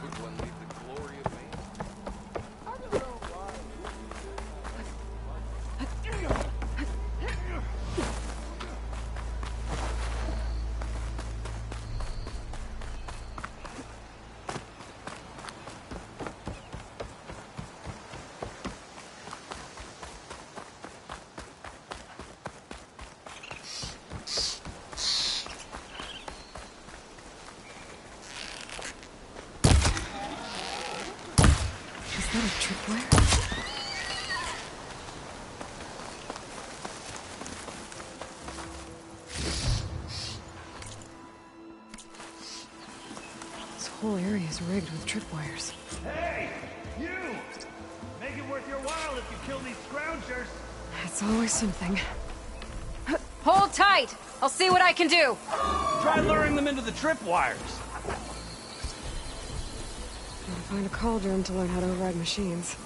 Would one leave the glory of man? I don't know why. Is that a tripwire? This whole area is rigged with tripwires. Hey! You! Make it worth your while if you kill these scroungers! It's always something. Hold tight! I'll see what I can do! Try luring them into the tripwires! Gotta find a cauldron to learn how to override machines.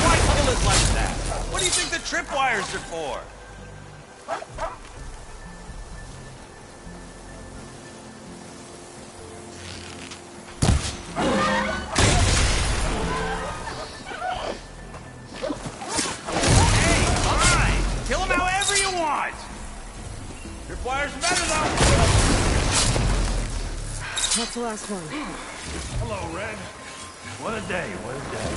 Why pull it like that? What do you think the tripwires are for? Kill them however you want! Tripwire's better, though! That's the last one. Hello, Red. What a day, what a day.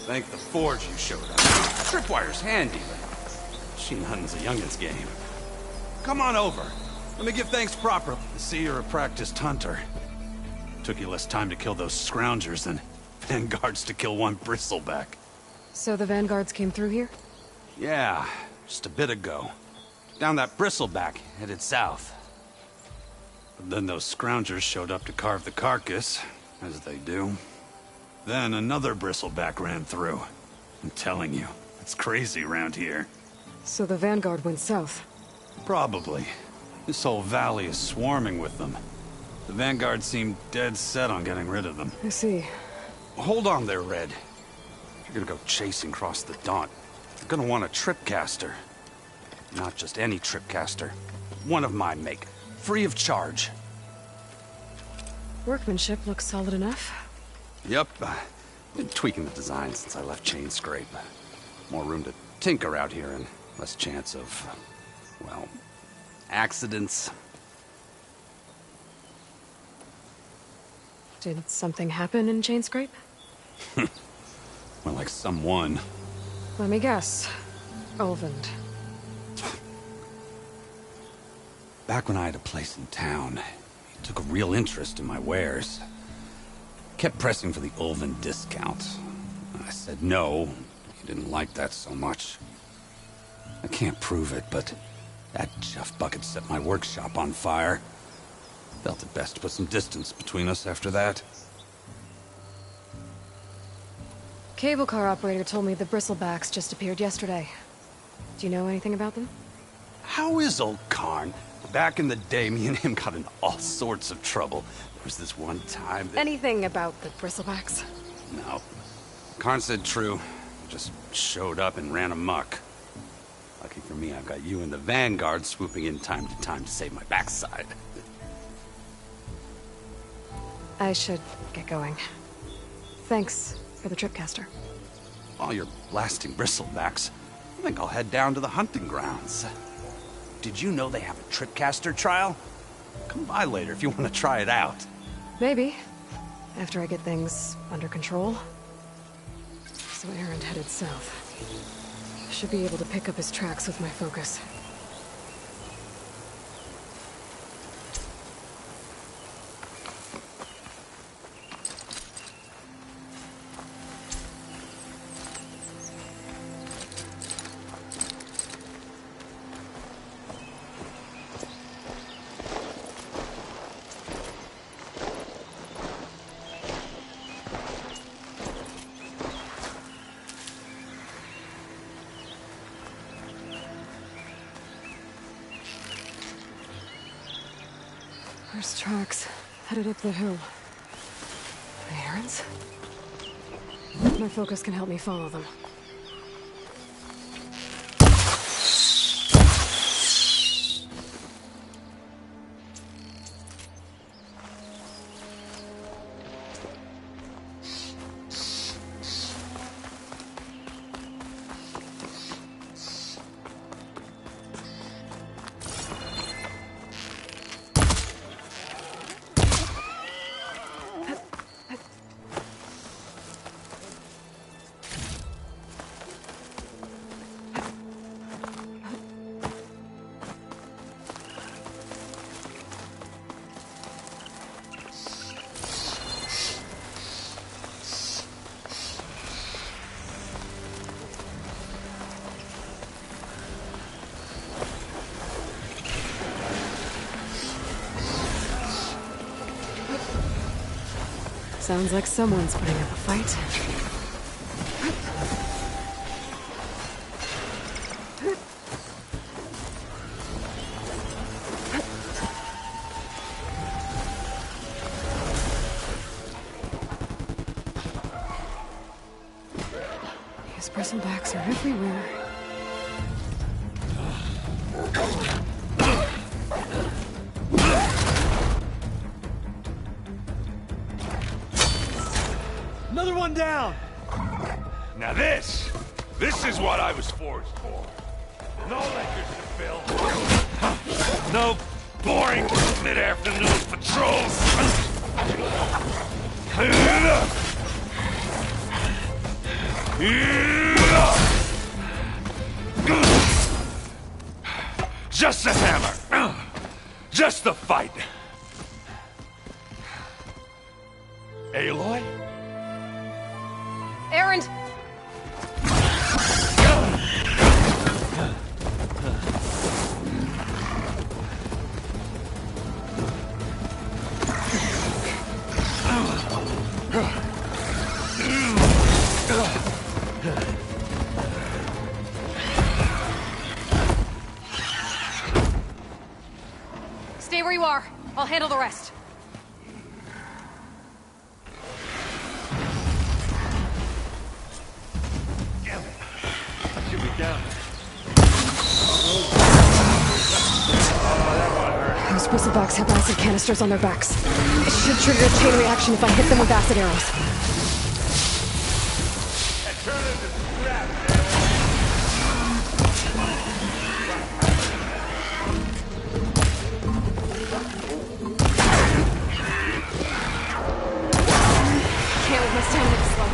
Thank the Forge you showed up. Tripwire's handy, but machine hunting's a youngin's game. Come on over. Let me give thanks properly. I see you're a practiced hunter. Took you less time to kill those scroungers than vanguards to kill one bristleback. So the vanguards came through here? Yeah, just a bit ago. Down that bristleback, headed south. But then those scroungers showed up to carve the carcass, as they do. Then another bristleback ran through. I'm telling you, it's crazy around here. So the vanguard went south? Probably. This whole valley is swarming with them. The vanguard seemed dead set on getting rid of them. I see. Hold on there, Red. If you're gonna go chasing across the Daunt, you're gonna want a tripcaster. Not just any tripcaster. One of my make. Free of charge. Workmanship looks solid enough. Yep. Been tweaking the design since I left Chain Scrape. More room to tinker out here and less chance of, well, accidents. Did something happen in Chain Scrape? Well, like someone. Let me guess. Ulvund. Back when I had a place in town, he took a real interest in my wares. Kept pressing for the Ulvund discount. I said no. He didn't like that so much. I can't prove it, but that chuff bucket set my workshop on fire. Felt it best to put some distance between us after that. Cable car operator told me the bristlebacks just appeared yesterday. Do you know anything about them? How is old Karn? Back in the day, me and him got in all sorts of trouble. There was this one time that... Anything about the bristlebacks? No. Karn said true. Just showed up and ran amok. Lucky for me, I've got you and the Vanguard swooping in time to save my backside. I should get going. Thanks for the tripcaster. While you're blasting bristlebacks, I think I'll head down to the hunting grounds. Did you know they have a tripcaster trial? Come by later if you want to try it out. Maybe. After I get things under control. So Aaron headed south. Should be able to pick up his tracks with my focus. First tracks headed up the hill. Errands? My focus can help me follow them. Sounds like someone's putting up a fight. These prison backs are everywhere. Another one down! Now this is what I was forced for. No lectures to fill. No boring mid-afternoon patrols. Just a hammer. Just the fight. Aloy? Errand! Stay where you are. I'll handle the rest. Those bristlebacks have acid canisters on their backs. It should trigger a chain reaction if I hit them with acid arrows. Can't let my stamina be slow.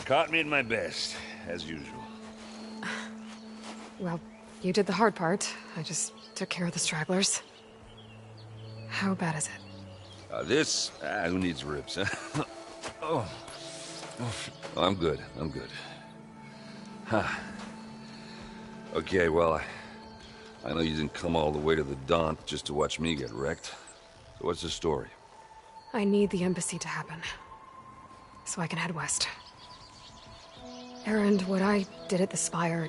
Caught me at my best, as usual. Well, you did the hard part. I just took care of the stragglers. How bad is it? Who needs ribs, huh? Oh. I'm good. Huh. Okay, well, I know you didn't come all the way to the Daunt just to watch me get wrecked. So what's the story? I need the embassy to happen, so I can head west. Erend, what I did at the Spire...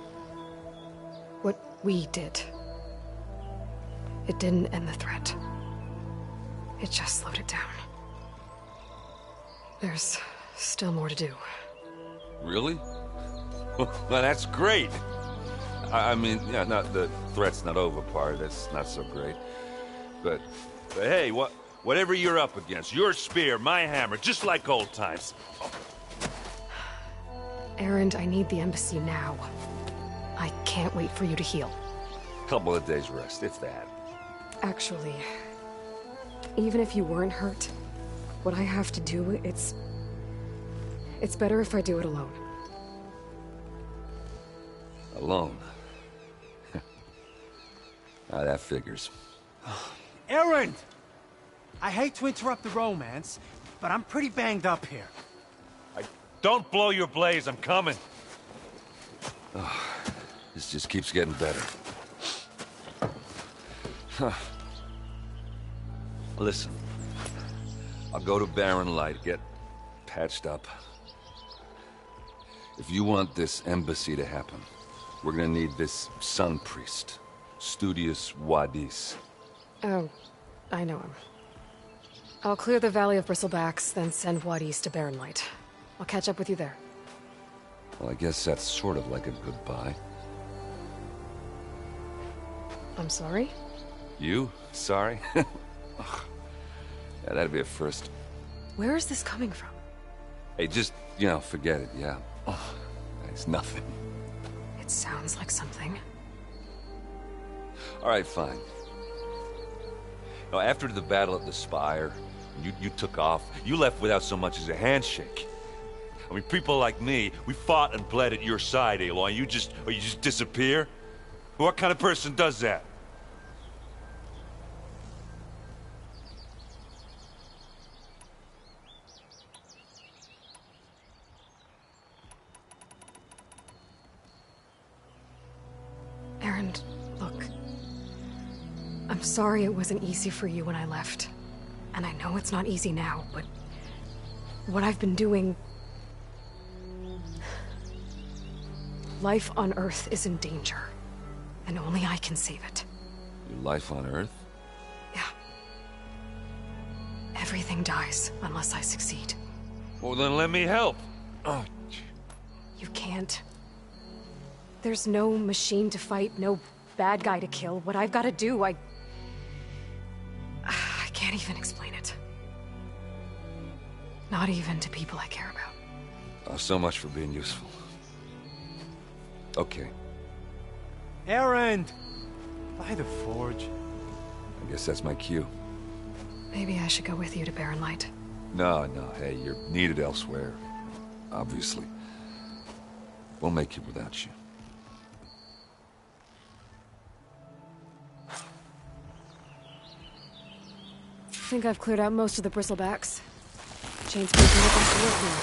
what we did... it didn't end the threat. It just slowed it down. There's still more to do. Really? Well, that's great. I mean, yeah, not the threat's not over part. That's not so great. But hey, whatever you're up against, your spear, my hammer, just like old times. Erend, I need the embassy now. I can't wait for you to heal. Couple of days rest, if that. Actually, even if you weren't hurt, what I have to do, it's better if I do it alone. Alone? That figures. Erend! I hate to interrupt the romance, but I'm pretty banged up here. Don't blow your blaze, I'm coming. Oh, this just keeps getting better. Huh. Listen, I'll go to Barren Light, get patched up. If you want this embassy to happen, we're gonna need this sun priest, Studius Wadis. Oh, I know him. I'll clear the Valley of Bristlebacks, then send Wadis to Barren Light. I'll catch up with you there. Well, I guess that's sort of like a goodbye. I'm sorry? You? Sorry? Ugh. Yeah, that'd be a first. Where is this coming from? Hey, just, forget it, yeah. Oh, it's nothing. It sounds like something. All right, fine. Now, after the battle at the Spire, you took off. You left without so much as a handshake. I mean, people like me, we fought and bled at your side, Aloy. You just disappear? What kind of person does that? Erend, look. I'm sorry it wasn't easy for you when I left. And I know it's not easy now, but... what I've been doing... life on Earth is in danger. And only I can save it. Your life on Earth? Yeah. Everything dies unless I succeed. Well, then let me help. Oh, You can't. There's no machine to fight, no bad guy to kill. What I've got to do, I can't even explain it. Not even to people I care about. oh, so much for being useful. Okay, Erend! By the forge. I guess that's my cue. Maybe I should go with you to Barren Light. No, hey, you're needed elsewhere. Obviously. We'll make it without you. I think I've cleared out most of the bristlebacks. Chain's making it back to work now.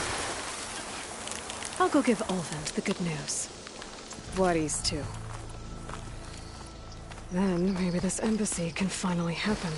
I'll go give Olvend the good news. Wadis, too. Then, maybe this embassy can finally happen.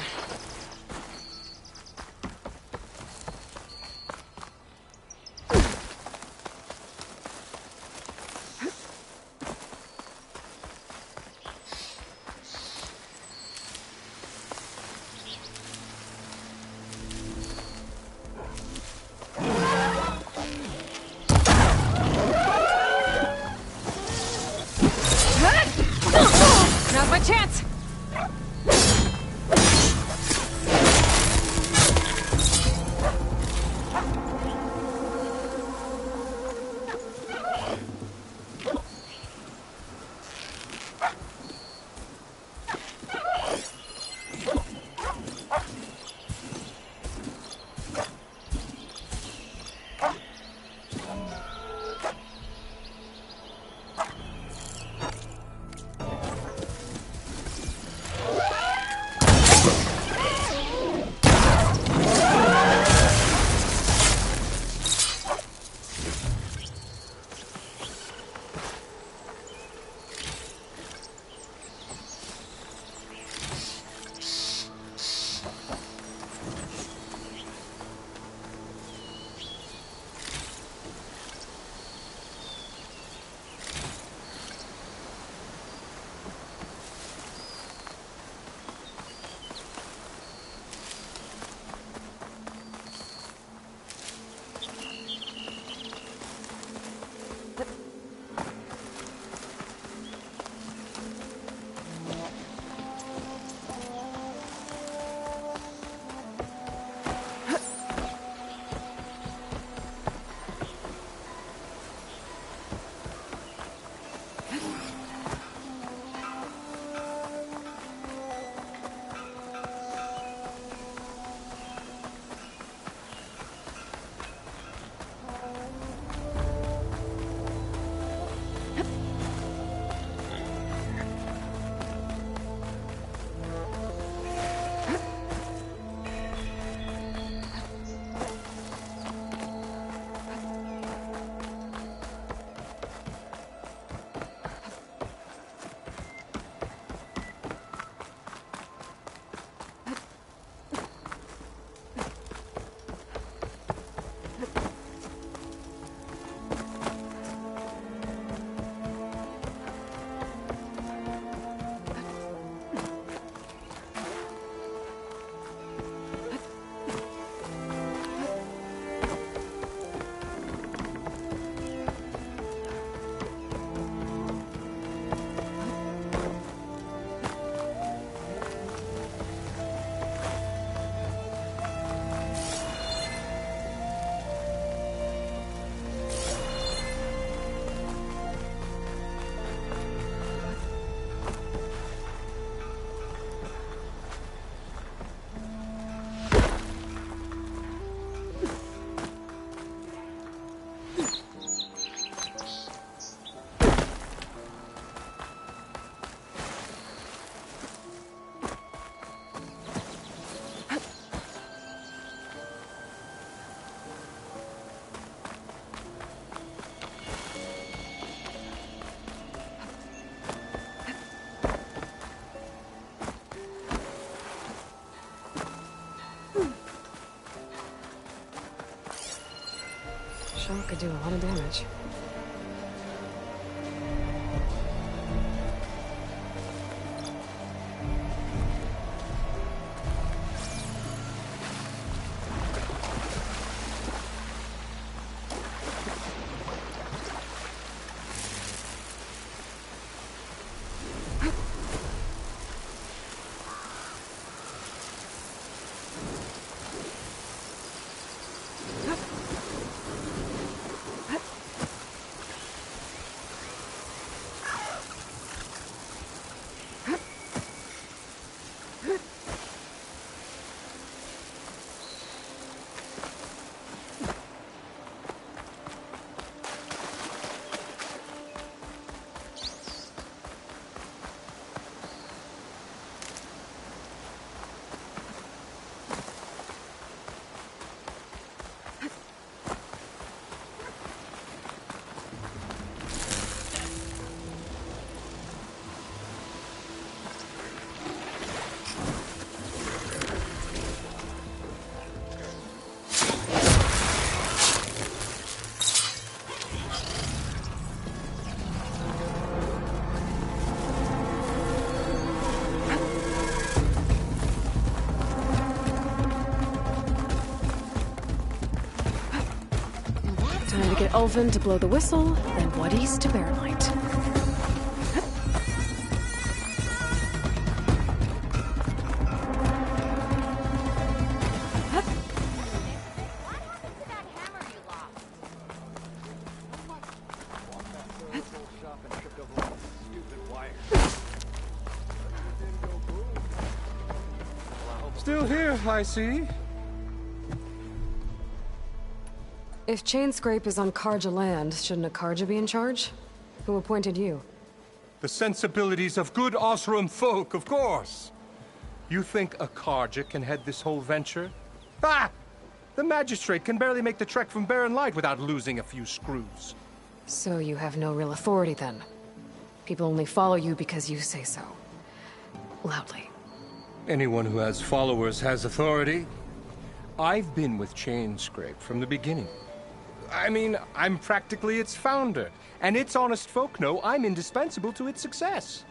Now's my chance! could do a lot of damage. Time to get Ulvin to blow the whistle, then Woody's to bear light. Still here, I see. If Chainscrape is on Karja land, shouldn't a Karja be in charge? Who appointed you? The sensibilities of good Osram folk, of course. You think a Karja can head this whole venture? Ah! The magistrate can barely make the trek from Barren Light without losing a few screws. So you have no real authority then? People only follow you because you say so. Loudly. Anyone who has followers has authority. I've been with Chainscrape from the beginning. I mean, I'm practically its founder, and its honest folk know I'm indispensable to its success.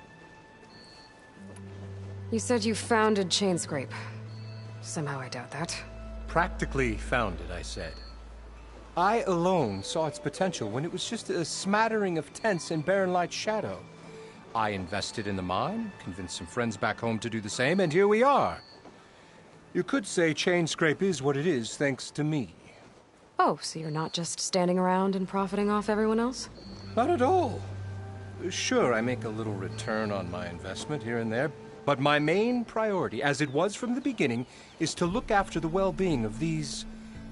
You said you founded Chainscrape. Somehow I doubt that. Practically founded, I said. I alone saw its potential when it was just a smattering of tents in Barren Light's shadow. I invested in the mine, convinced some friends back home to do the same, and here we are. You could say Chainscrape is what it is thanks to me. Oh, so you're not just standing around and profiting off everyone else? Not at all. Sure, I make a little return on my investment here and there, but my main priority, as it was from the beginning, is to look after the well-being of these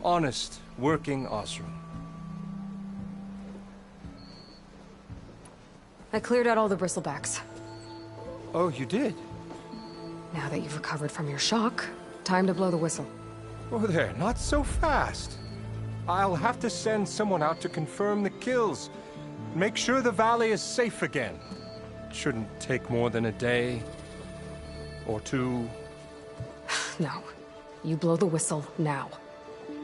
honest, working Osram. I cleared out all the bristlebacks. Oh, you did? Now that you've recovered from your shock, time to blow the whistle. Oh, there, not so fast. I'll have to send someone out to confirm the kills. Make sure the valley is safe again. It shouldn't take more than a day. Or two. No. You blow the whistle now.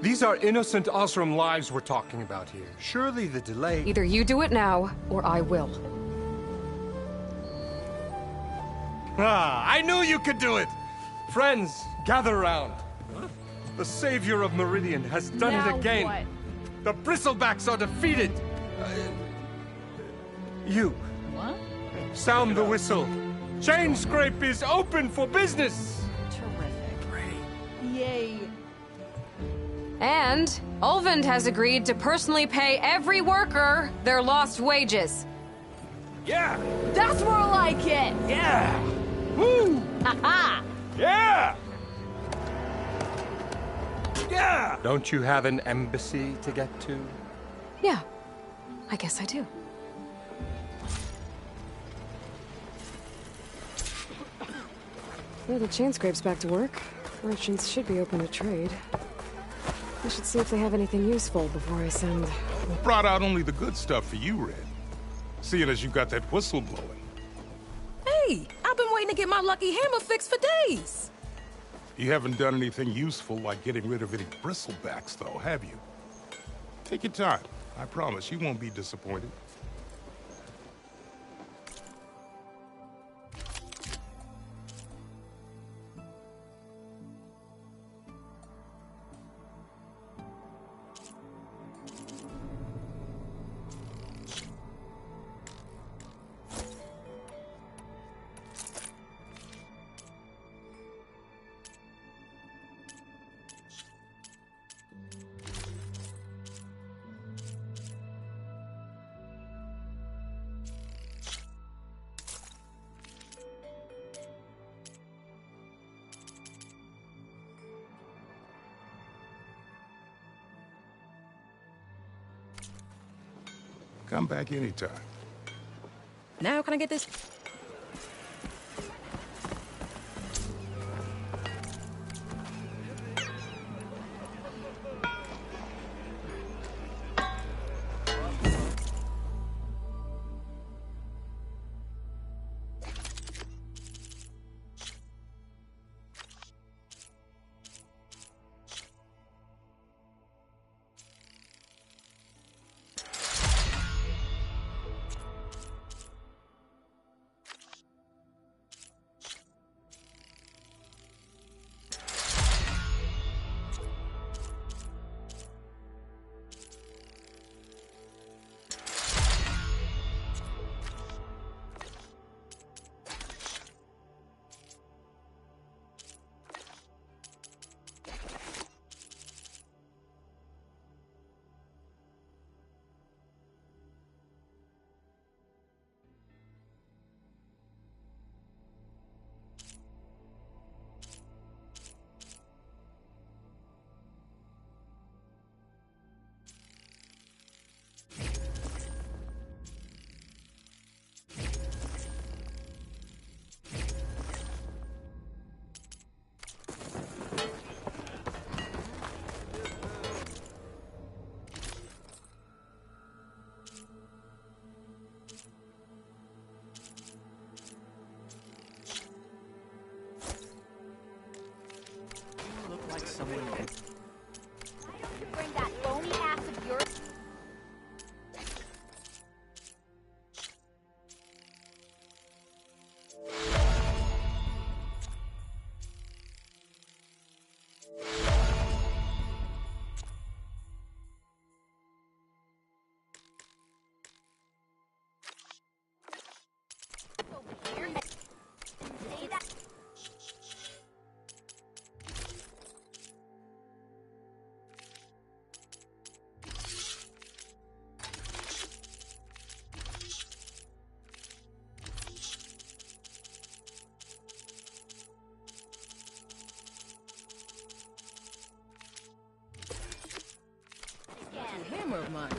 These are innocent Osram lives we're talking about here. Surely the delay... Either you do it now, or I will. Ah, I knew you could do it! Friends, gather around. The savior of Meridian has done it again. What? The bristlebacks are defeated. You. What? Sound the whistle. Chainscrape is open for business. Terrific. Yay. And Ulvin has agreed to personally pay every worker their lost wages. Yeah! That's more like it! Yeah! Woo! Ha-ha! Yeah! Yeah! Don't you have an embassy to get to? Yeah. I guess I do. Well, the Chainscrape's back to work. Merchants should be open to trade. I should see if they have anything useful before I send... Brought out only the good stuff for you, Red. Seeing as you got that whistle blowing. Hey, I've been waiting to get my lucky hammer fixed for days. You haven't done anything useful like getting rid of any bristlebacks, though, have you? Take your time. I promise you won't be disappointed. Come back anytime. Now can I get this? Like someone. Why don't you bring that bony ass of yours? Over here and say that. A hammer of mine.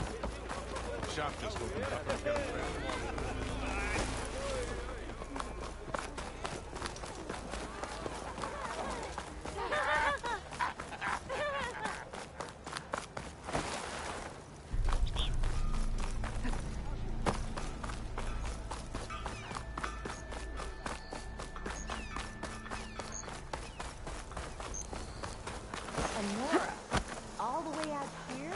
Shop just opened up. I got a friend. And Nora, all the way out here?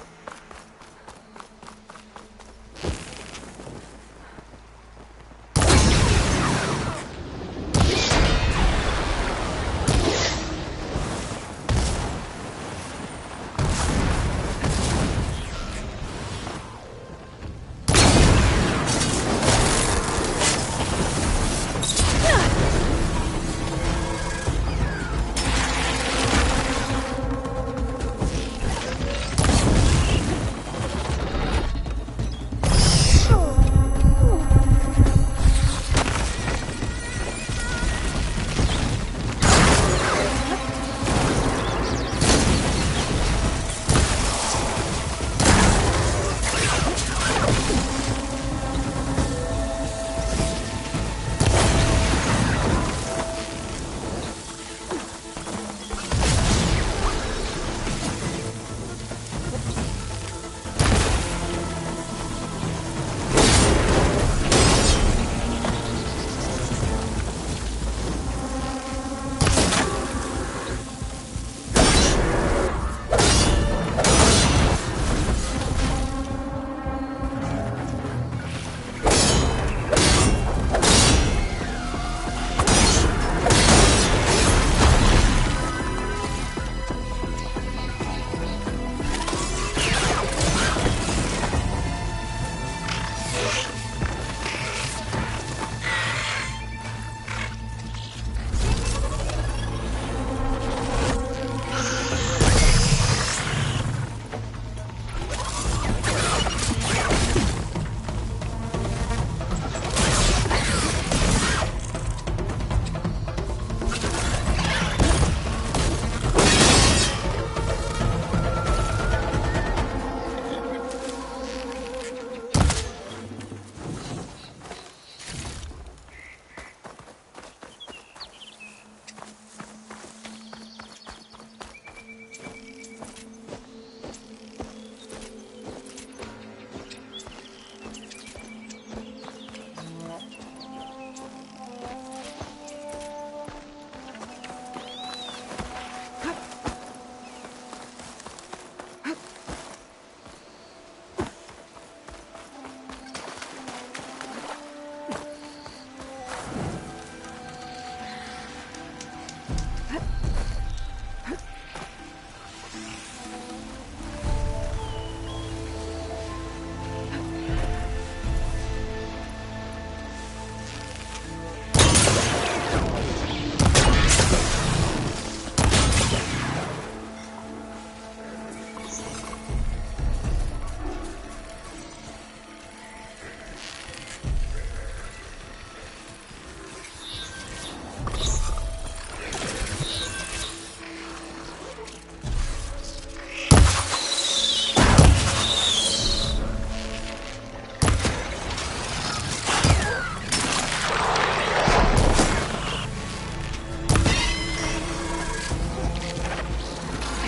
I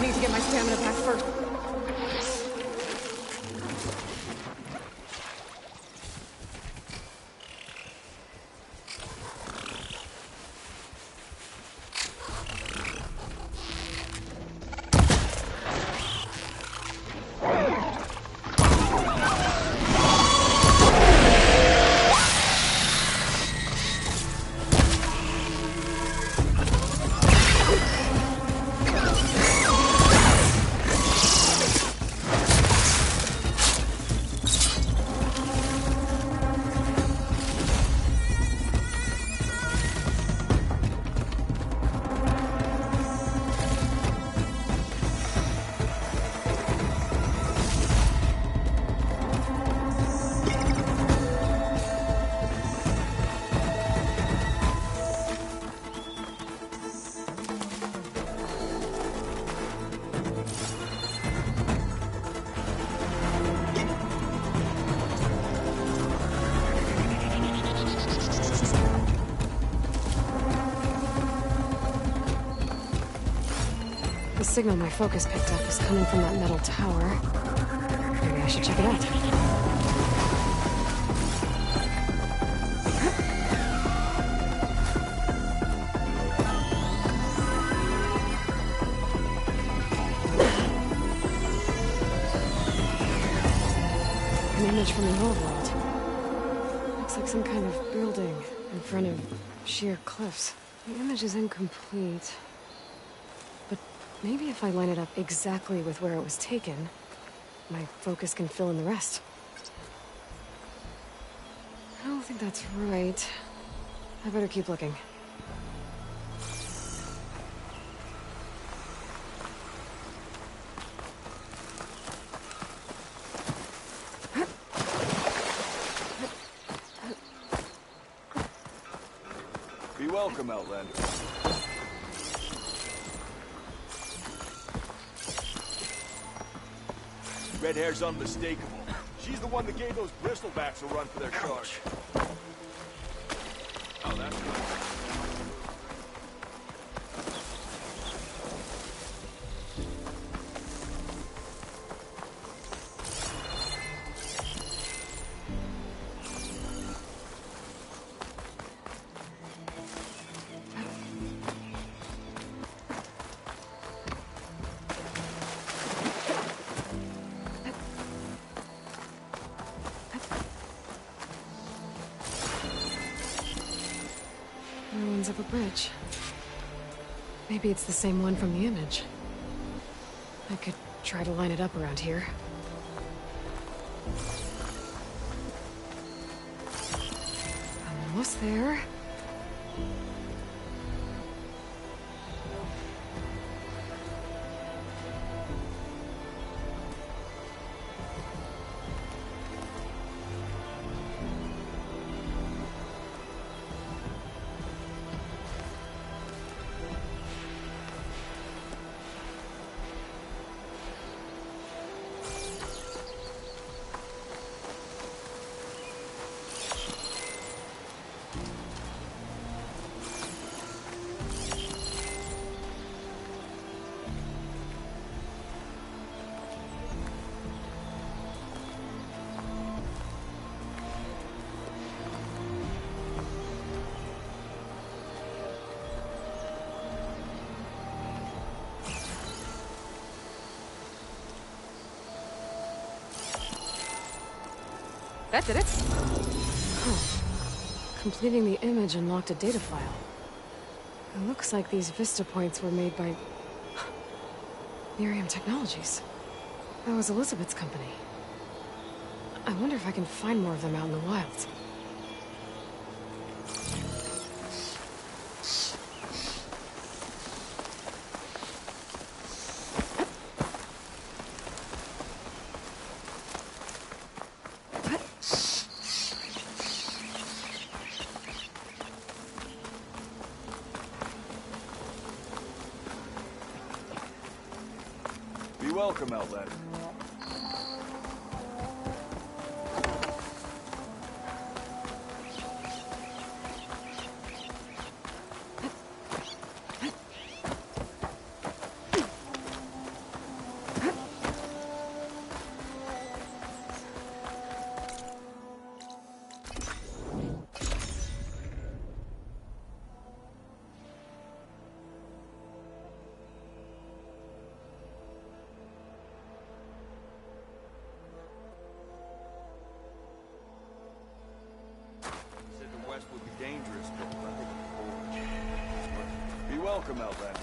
need to get my stamina back first. The signal my focus picked up is coming from that metal tower. Maybe I should check it out. An image from the old world. Looks like some kind of building in front of sheer cliffs. The image is incomplete. But maybe if I line it up exactly with where it was taken, my focus can fill in the rest. I don't think that's right. I better keep looking. Be welcome, Outlander. Red hair's unmistakable. She's the one that gave those bristlebacks a run for their charge. Oh, that's good. Ruins of a bridge. Maybe it's the same one from the image. I could try to line it up around here. Almost there. That did it. Oh. Completing the image unlocked a data file. It looks like these Vista points were made by... Miriam Technologies. That was Elizabeth's company. I wonder if I can find more of them out in the wilds. Be welcome, Outlander. Would be dangerous, but I think it's cool. Be welcome, Outlander.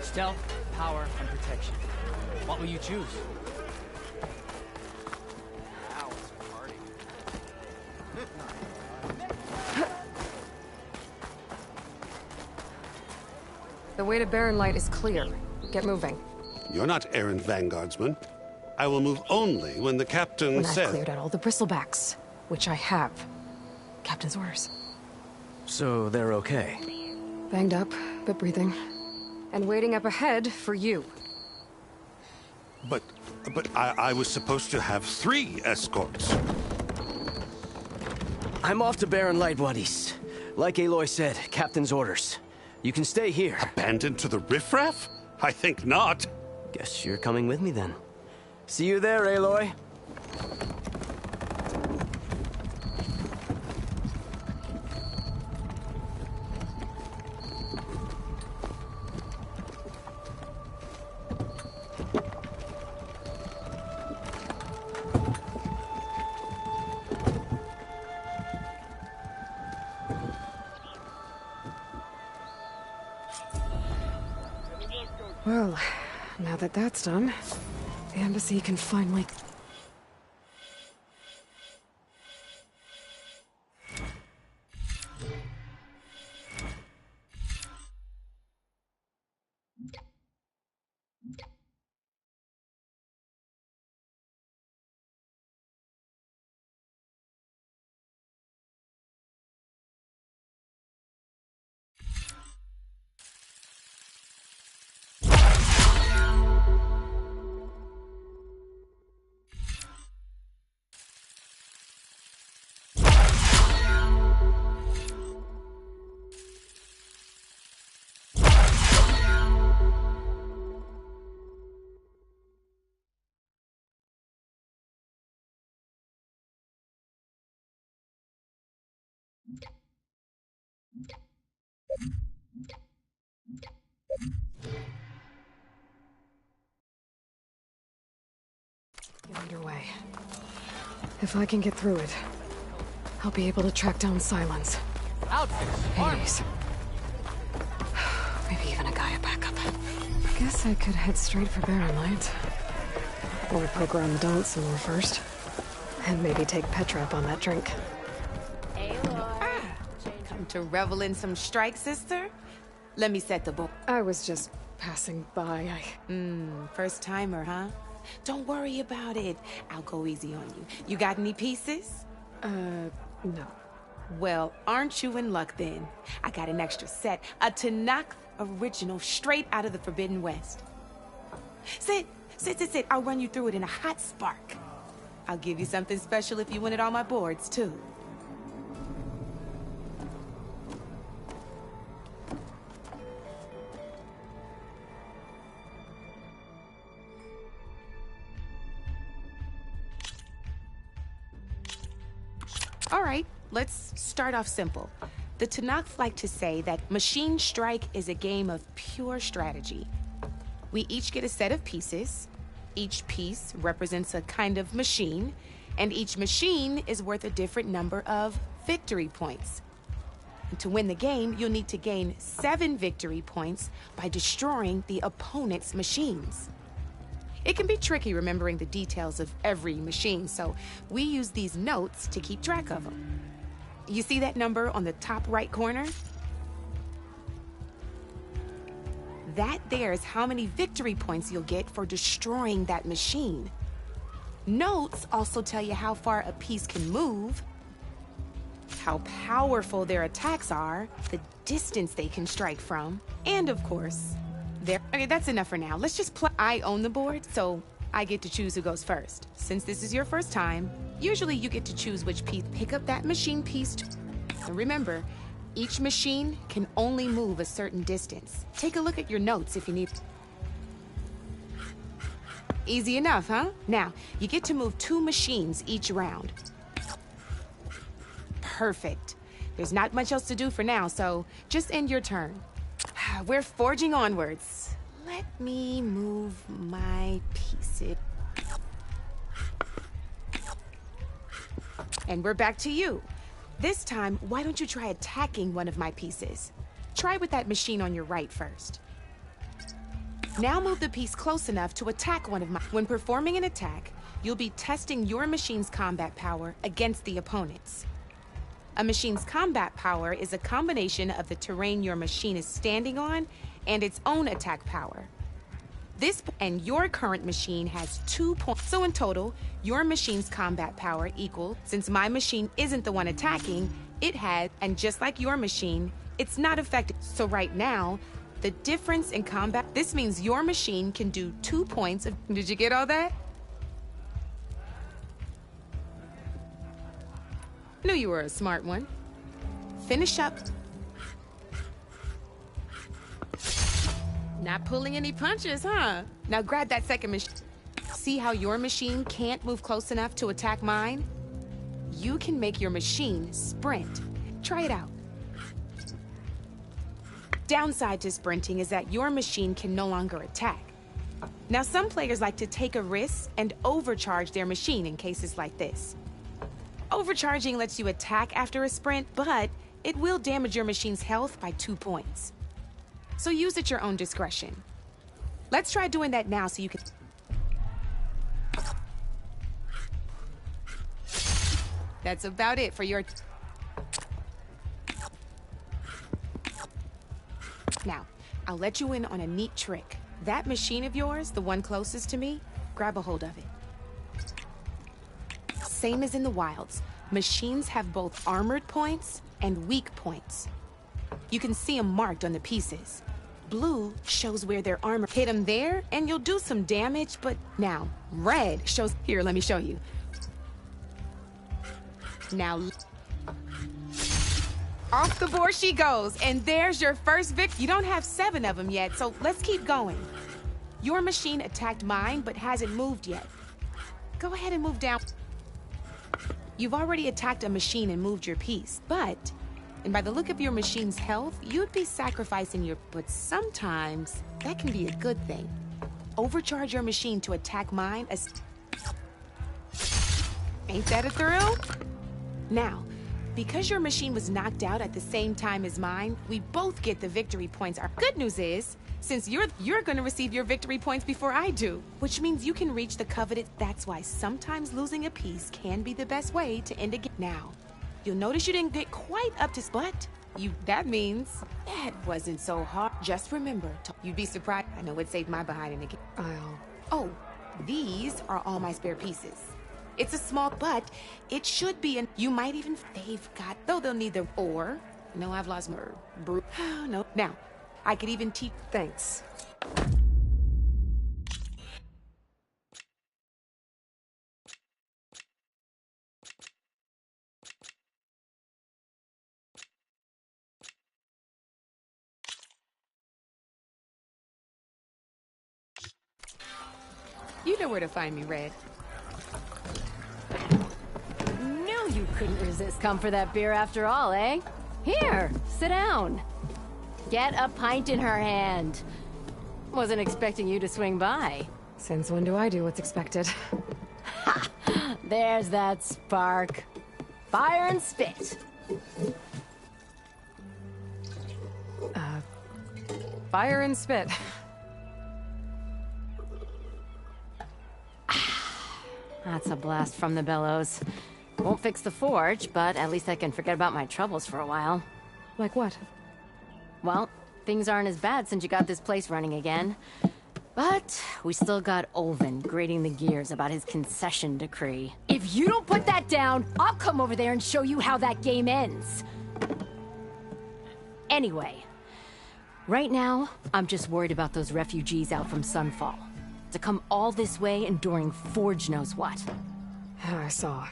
Stealth, power, and protection. What will you choose? Now it's a party. The way to Barren Light is clear. Get moving. You're not errant vanguardsman. I will move only when the captain When says... I've cleared out all the bristlebacks, which I have. Captain's orders. So they're okay? Banged up, but breathing. And waiting up ahead for you. But I was supposed to have 3 escorts. I'm off to Barren Light, Wadis. Like Aloy said, Captain's orders. You can stay here. Abandoned to the riffraff? I think not. Guess you're coming with me then. See you there, Aloy. Well, now that that's done, the embassy can finally... Get underway. If I can get through it, I'll be able to track down Silence. Hades. Maybe even a Gaia backup. Guess I could head straight for Barren Light. Or poke around the dance some more first. And maybe take Petra up on that drink. Come to revel in some strike, sister? Let me set the book. I was just passing by. First timer, huh? Don't worry about it. I'll go easy on you. You got any pieces? No. Well, aren't you in luck then? I got an extra set, a Tanakh original straight out of the Forbidden West. Sit. I'll run you through it in a hot spark. I'll give you something special if you win it on my boards, too. All right, let's start off simple. The Tanakh like to say that Machine Strike is a game of pure strategy. We each get a set of pieces. Each piece represents a kind of machine, and each machine is worth a different number of victory points. And to win the game, you'll need to gain 7 victory points by destroying the opponent's machines. It can be tricky remembering the details of every machine, so we use these notes to keep track of them. You see that number on the top right corner? That there is how many victory points you'll get for destroying that machine. Notes also tell you how far a piece can move, how powerful their attacks are, the distance they can strike from, and of course, okay, that's enough for now. Let's just play. I own the board, so I get to choose who goes first. Since this is your first time, usually you get to choose which piece. Pick up that machine piece. And remember, each machine can only move a certain distance. Take a look at your notes if you need. Easy enough, huh? Now, you get to move 2 machines each round. Perfect. There's not much else to do for now, so just end your turn. We're forging onwards. Let me move my pieces. And we're back to you. This time, why don't you try attacking one of my pieces? Try with that machine on your right first. Now move the piece close enough to attack one of my... When performing an attack, you'll be testing your machine's combat power against the opponent's. A machine's combat power is a combination of the terrain your machine is standing on and its own attack power. And your current machine has 2 points. So in total, your machine's combat power equals, since my machine isn't the one attacking, it has, and just like your machine, it's not affected. So right now, the difference in combat, this means your machine can do 2 points of, did you get all that? Knew you were a smart one. Finish up. Not pulling any punches, huh? Now grab that second machine. See how your machine can't move close enough to attack mine? You can make your machine sprint. Try it out. Downside to sprinting is that your machine can no longer attack. Now some players like to take a risk and overcharge their machine in cases like this. Overcharging lets you attack after a sprint, but it will damage your machine's health by 2 points. So use at your own discretion. Let's try doing that now so you can... That's about it for your... Now, I'll let you in on a neat trick. That machine of yours, the one closest to me, grab a hold of it. Same as in the wilds, machines have both armored points and weak points. You can see them marked on the pieces. Blue shows where their armor hit them there, and you'll do some damage, but now, red shows... Here, let me show you. Now, off the board she goes, and there's your first victory. You don't have 7 of them yet, so let's keep going. Your machine attacked mine, but hasn't moved yet. Go ahead and move down. You've already attacked a machine and moved your piece, but, and by the look of your machine's health, you'd be sacrificing your, but sometimes that can be a good thing. Overcharge your machine to attack mine as... Ain't that a thrill? Now, because your machine was knocked out at the same time as mine, we both get the victory points. Our good news is, since you're gonna receive your victory points before I do, which means you can reach the coveted. That's why sometimes losing a piece can be the best way to end a game. Now, you'll notice you didn't get quite up to, but that means that wasn't so hard. Just remember, you'd be surprised. I know it saved my behind in the game. Oh, these are all my spare pieces. It's a small, but it should be, and you might even, though they'll need the, or, no, I've lost my, no, now, I could even teach, thanks. You know where to find me, Red. Knew knew you couldn't resist. Come for that beer after all, eh? Here, sit down. Get a pint in her hand. Wasn't expecting you to swing by. Since when do I do what's expected? Ha! There's that spark. Fire and spit. Fire and spit. That's a blast from the bellows. Won't fix the forge, but at least I can forget about my troubles for a while. Like what? Well, things aren't as bad since you got this place running again. But we still got Olvin grating the gears about his concession decree. If you don't put that down, I'll come over there and show you how that game ends. Anyway, right now, I'm just worried about those refugees out from Sunfall. To come all this way enduring Forge knows what. I saw.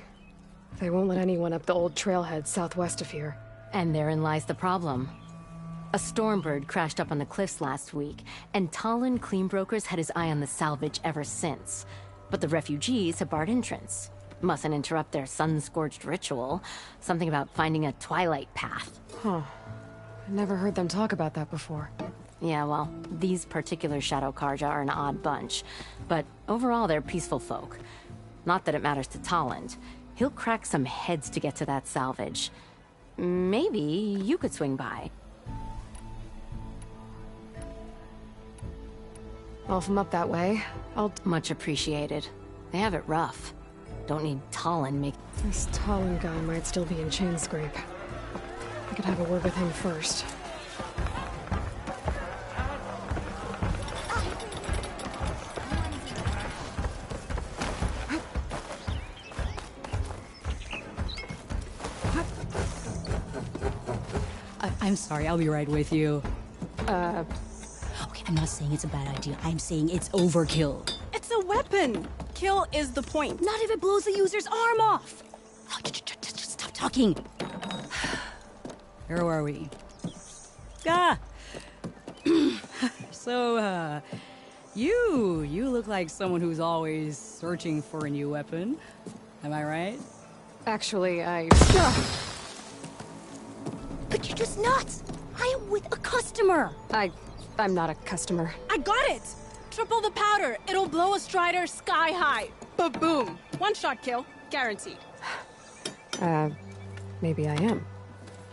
They won't let anyone up the old trailhead southwest of here. And therein lies the problem. A Stormbird crashed up on the cliffs last week, and Talon Cleanbrokers had his eye on the salvage ever since. But the refugees have barred entrance. Mustn't interrupt their sun-scorched ritual. Something about finding a twilight path. Huh. I never heard them talk about that before. Yeah, well, these particular Shadow Karja are an odd bunch. But overall, they're peaceful folk. Not that it matters to Talon. He'll crack some heads to get to that salvage. Maybe you could swing by. Well, if I'm up that way, I'll... Much appreciated. They have it rough. Don't need Talon make... This Talon guy might still be in Chainscrape. I could have a word with him first. I'm sorry, I'll be right with you. Okay, I'm not saying it's a bad idea. I'm saying it's overkill. It's a weapon. Kill is the point. Not if it blows the user's arm off. Oh, just stop talking. Where are we? Ah! So, you look like someone who's always searching for a new weapon. Am I right? Actually, But you're just nuts! I am with a customer! I'm not a customer. I got it! Triple the powder. It'll blow a Strider sky high. Ba-boom. One-shot kill. Guaranteed. Maybe I am.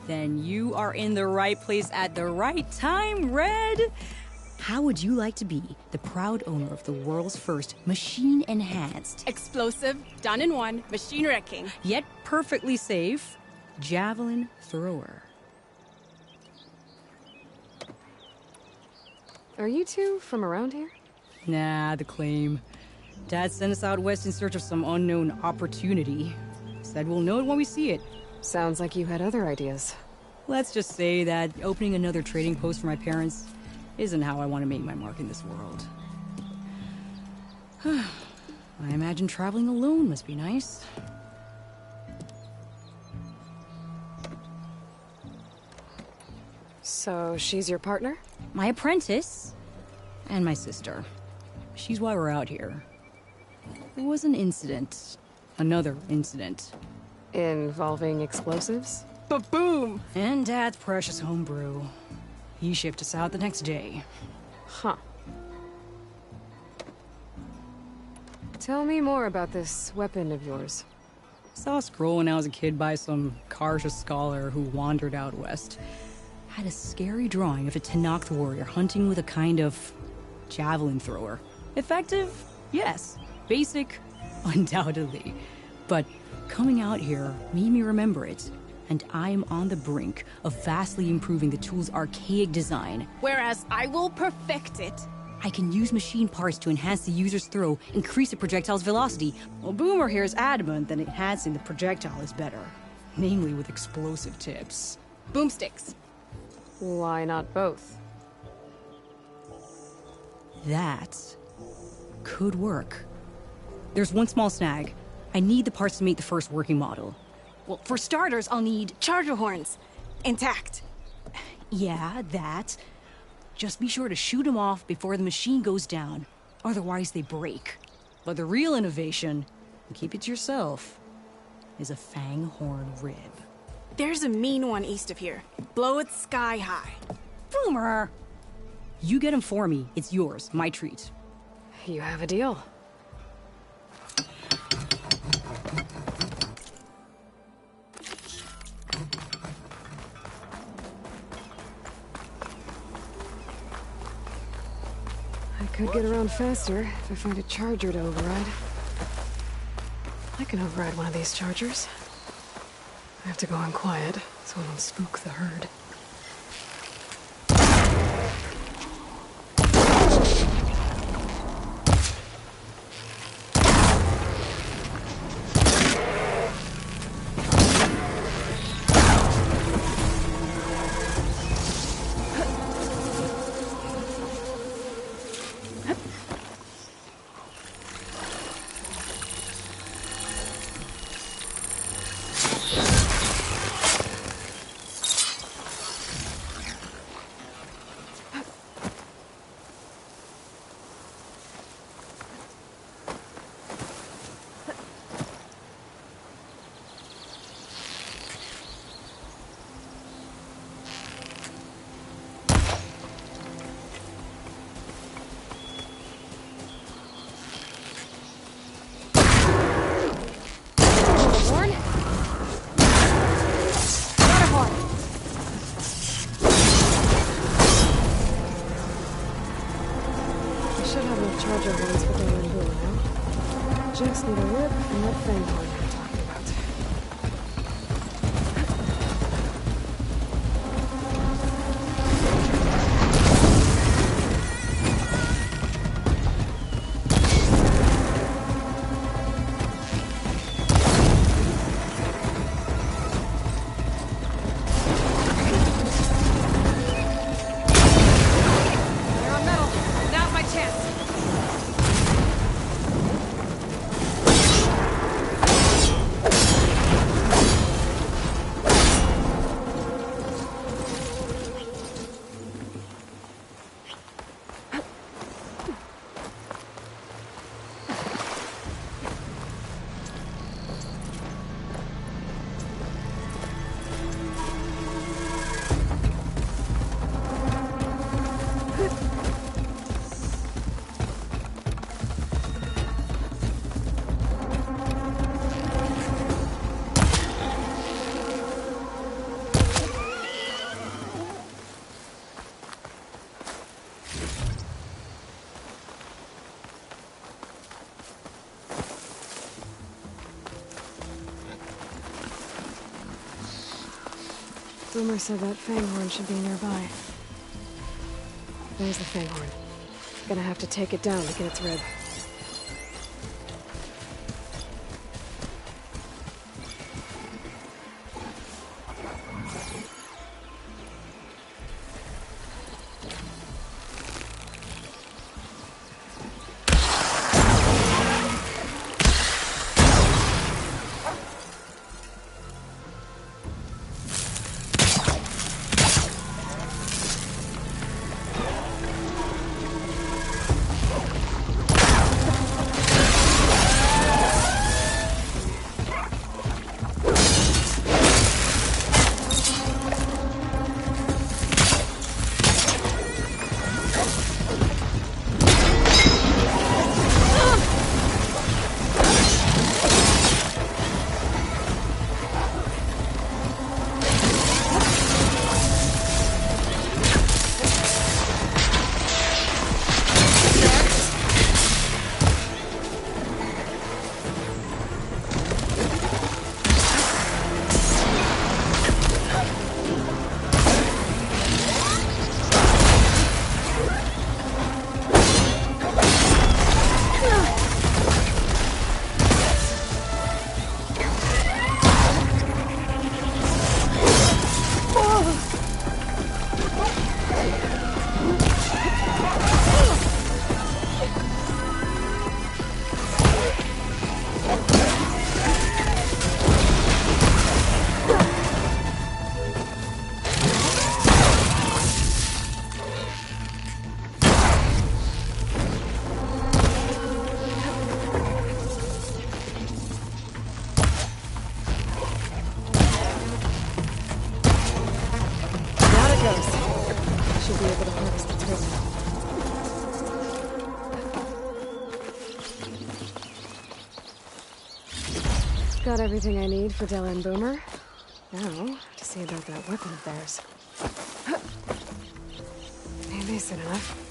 Then you are in the right place at the right time, Red! How would you like to be the proud owner of the world's first machine-enhanced... Explosive, done in one, machine wrecking. Yet perfectly safe, javelin thrower. Are you two from around here? Nah, the claim. Dad sent us out west in search of some unknown opportunity. Said we'll know it when we see it. Sounds like you had other ideas. Let's just say that opening another trading post for my parents isn't how I want to make my mark in this world. I imagine traveling alone must be nice. So she's your partner? My apprentice and my sister. She's why we're out here. There was an incident. Another incident. Involving explosives? Ba-boom! And Dad's precious homebrew. He shipped us out the next day. Huh. Tell me more about this weapon of yours. Saw a scroll when I was a kid by some Karja scholar who wandered out west. Had a scary drawing of a Tenakth warrior hunting with a kind of javelin thrower. Effective? Yes. Basic? Undoubtedly. But coming out here made me remember it. And I'm on the brink of vastly improving the tool's archaic design. Whereas I will perfect it. I can use machine parts to enhance the user's throw, increase the projectile's velocity. Well, Boomer here is adamant that enhancing the projectile is better. Namely with explosive tips. Boomsticks. Why not both? That could work. There's one small snag. I need the parts to make the first working model. Well, for starters, I'll need charger horns. Intact. Yeah, that. Just be sure to shoot them off before the machine goes down. Otherwise, they break. But the real innovation, keep it to yourself. is a fanghorn rib. There's a mean one east of here. Blow it sky high. Boomer! You get him for me. It's yours. My treat. You have a deal. I could get around faster if I find a charger to override. I can override one of these chargers. I have to go in quiet so I don't spook the herd. Charger horns for going in blue now. Just need a rip and that fang horn we were talking about. They're on metal. Now's my chance. Boomer said that fanghorn should be nearby. There's the fanghorn. Gonna have to take it down to get its rib. able to harvest the turbine. Got everything I need for Della and Boomer. Now, to see about that weapon of theirs. Maybe soon enough.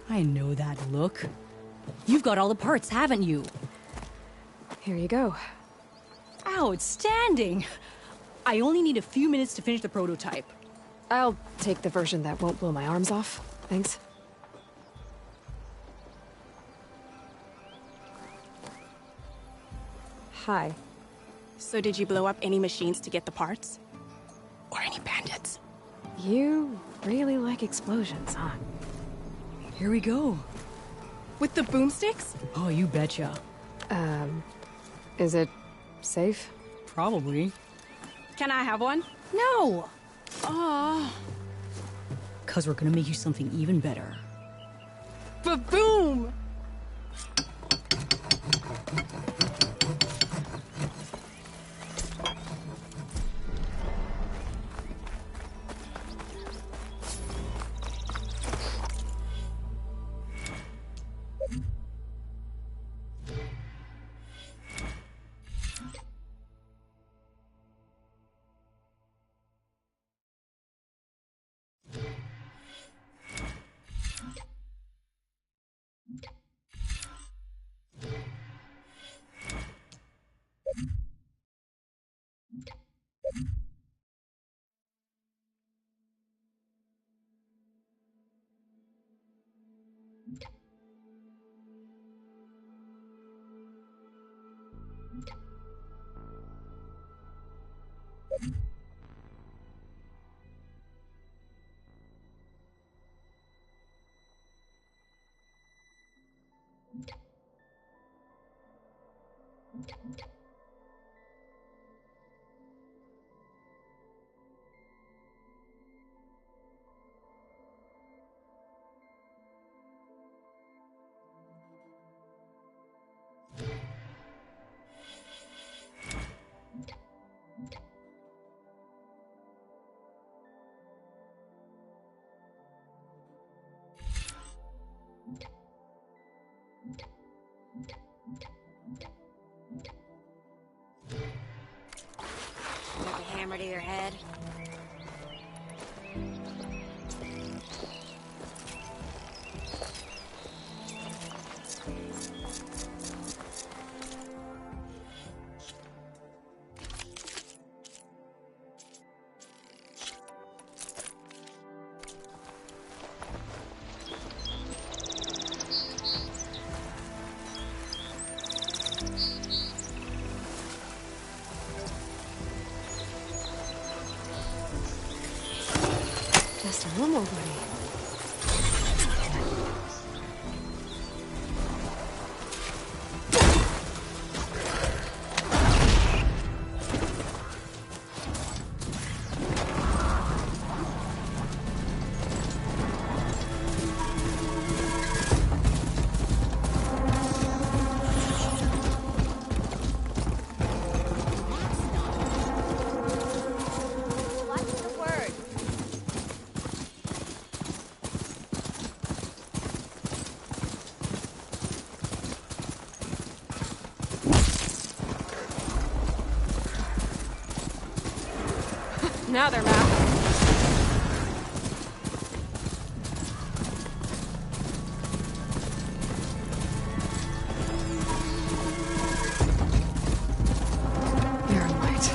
I know that look. You've got all the parts, haven't you? Here you go. Outstanding! I only need a few minutes to finish the prototype. I'll take the version that won't blow my arms off. Thanks. Hi. So did you blow up any machines to get the parts? Or any bandits? You really like explosions, huh? Here we go. With the boomsticks? Oh, you betcha. Is it safe? Probably. Can I have one? No! Oh. 'Cause we're gonna make you something even better. Ba-boom! Now they're mad. Iron light.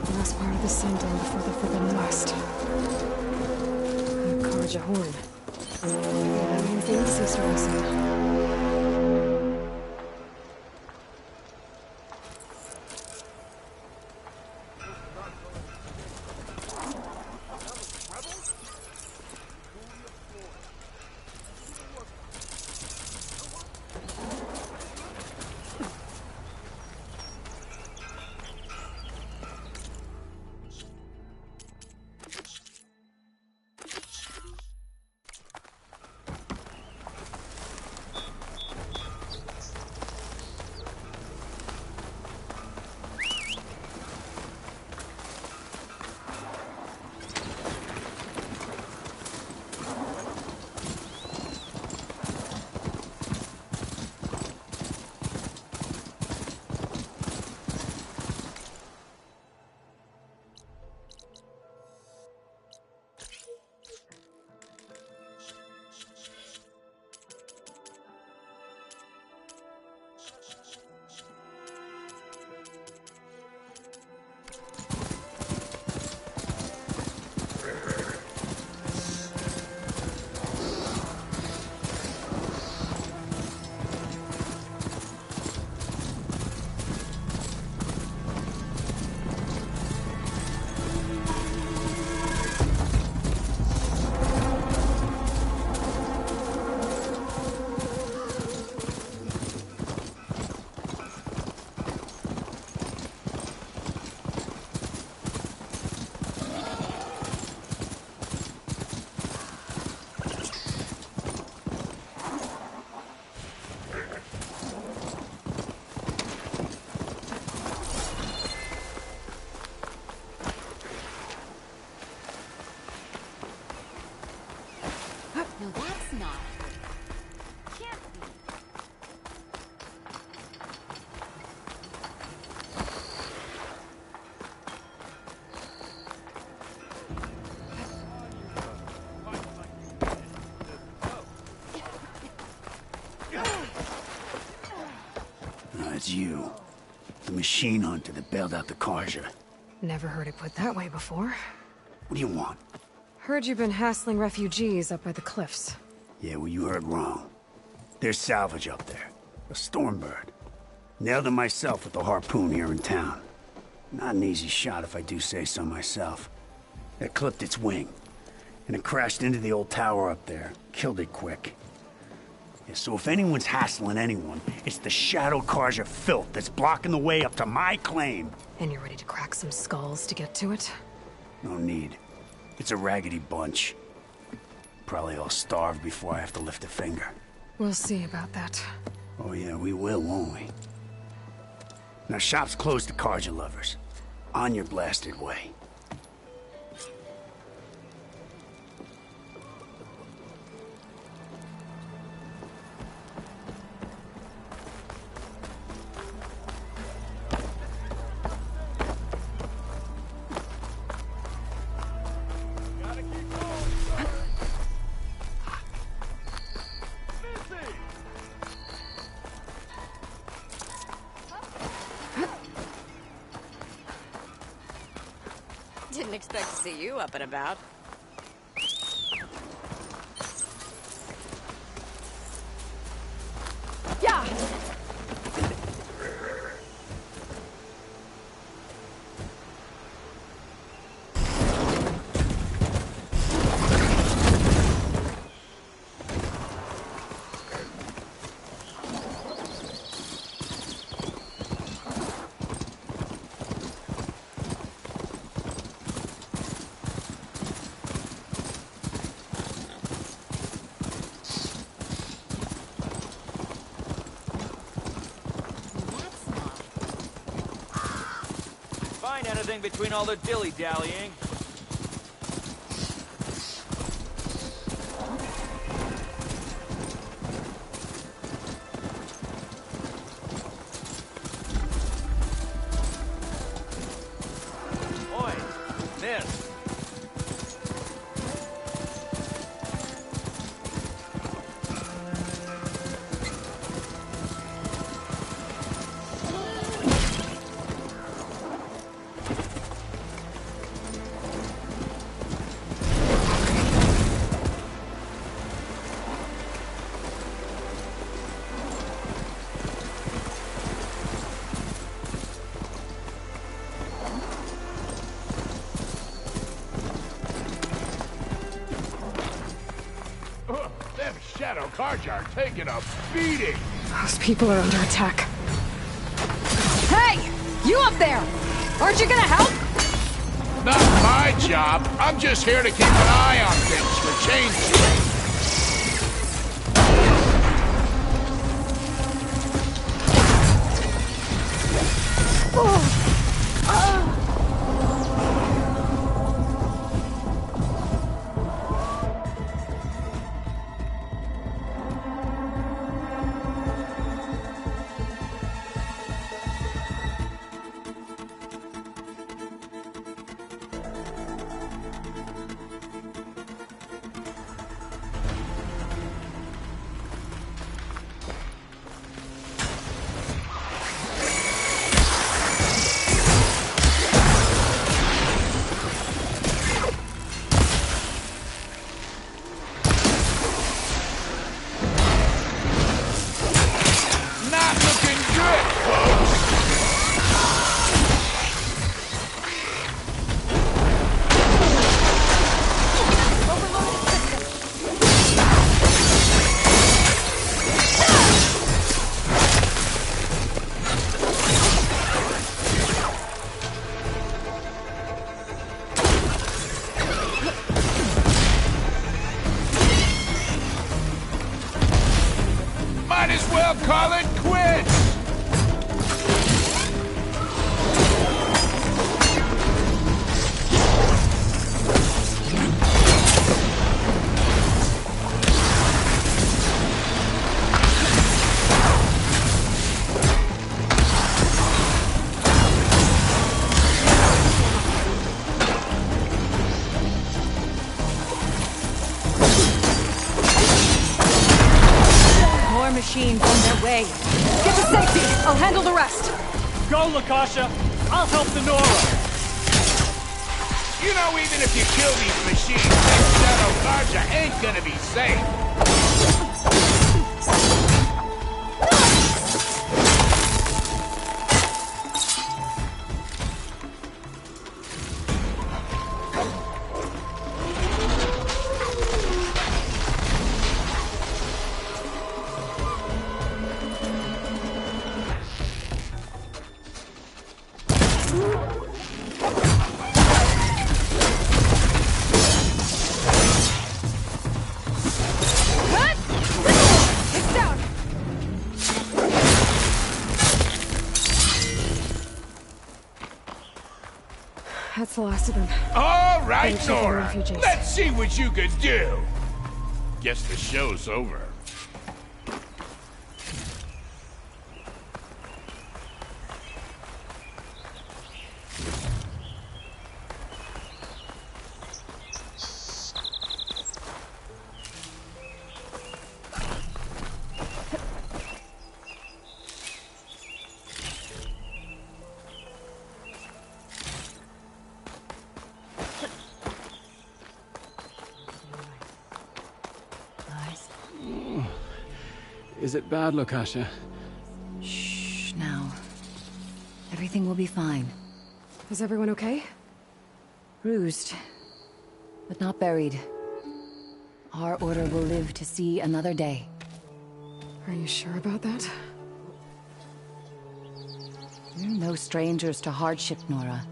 The last part of the sun dome before the Forbidden West. A Karja horn. Everything seems to listen. No, that's not. Can't be. It's you. The machine hunter that bailed out the Karja. Never heard it put that way before. What do you want? Heard you've been hassling refugees up by the cliffs. Yeah, well, you heard wrong. There's salvage up there. A Stormbird. Nailed him myself with the harpoon here in town. Not an easy shot if I do say so myself. It clipped its wing. And it crashed into the old tower up there. Killed it quick. Yeah, so if anyone's hassling anyone, it's the Shadow Karja filth that's blocking the way up to my claim. And you're ready to crack some skulls to get to it? No need. It's a raggedy bunch. Probably all starved before I have to lift a finger. We'll see about that. Oh yeah, we will, won't we? Now shop's closed to Karja lovers. On your blasted way. Didn't expect to see you up and about. Yeah! Find anything between all the dilly-dallying? Oi, Man, Shadow Carjar taking a beating. Those people are under attack. Hey! You up there! Aren't you gonna help? Not my job. I'm just here to keep an eye on things for change. Might as well call it quits! Machines on their way. Get to safety. I'll handle the rest. Go, Lakasha. I'll help the Nora. You know, even if you kill these machines, that Shadow Carja ain't gonna be safe. That's the last of them. All right, Better check on the Nora. refugees. Let's see what you could do. Guess the show's over. Is it bad, Lakasha? Shh, now. Everything will be fine. Is everyone okay? Bruised, but not buried. Our order will live to see another day. Are you sure about that? We're no strangers to hardship, Nora.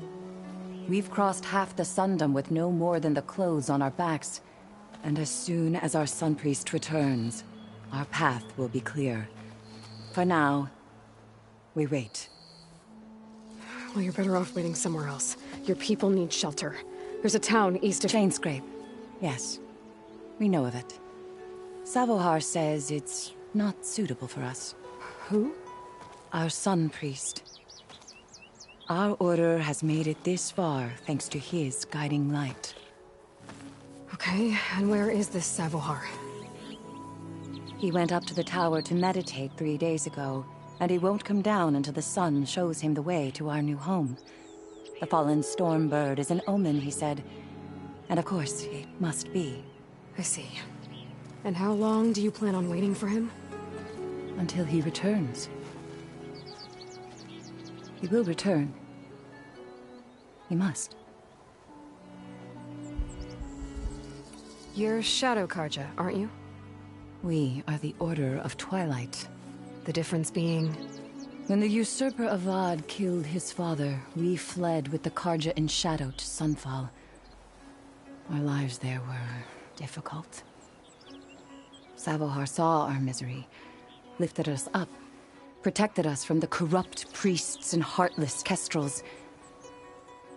We've crossed half the Sundom with no more than the clothes on our backs. And as soon as our Sun Priest returns, our path will be clear. For now, we wait. Well, you're better off waiting somewhere else. Your people need shelter. There's a town east of... Chainscrape. Yes. We know of it. Savohar says it's not suitable for us. Who? Our Sun Priest. Our order has made it this far thanks to his guiding light. Okay, and where is this Savohar? He went up to the tower to meditate 3 days ago, and he won't come down until the sun shows him the way to our new home. The fallen storm bird is an omen, he said. And of course, it must be. I see. And how long do you plan on waiting for him? Until he returns. He will return. He must. You're Shadow Carja, aren't you? We are the Order of Twilight. The difference being? When the usurper Avad killed his father, we fled with the Karja in shadow to Sunfall. Our lives there were difficult. Savohar saw our misery, lifted us up, protected us from the corrupt priests and heartless kestrels.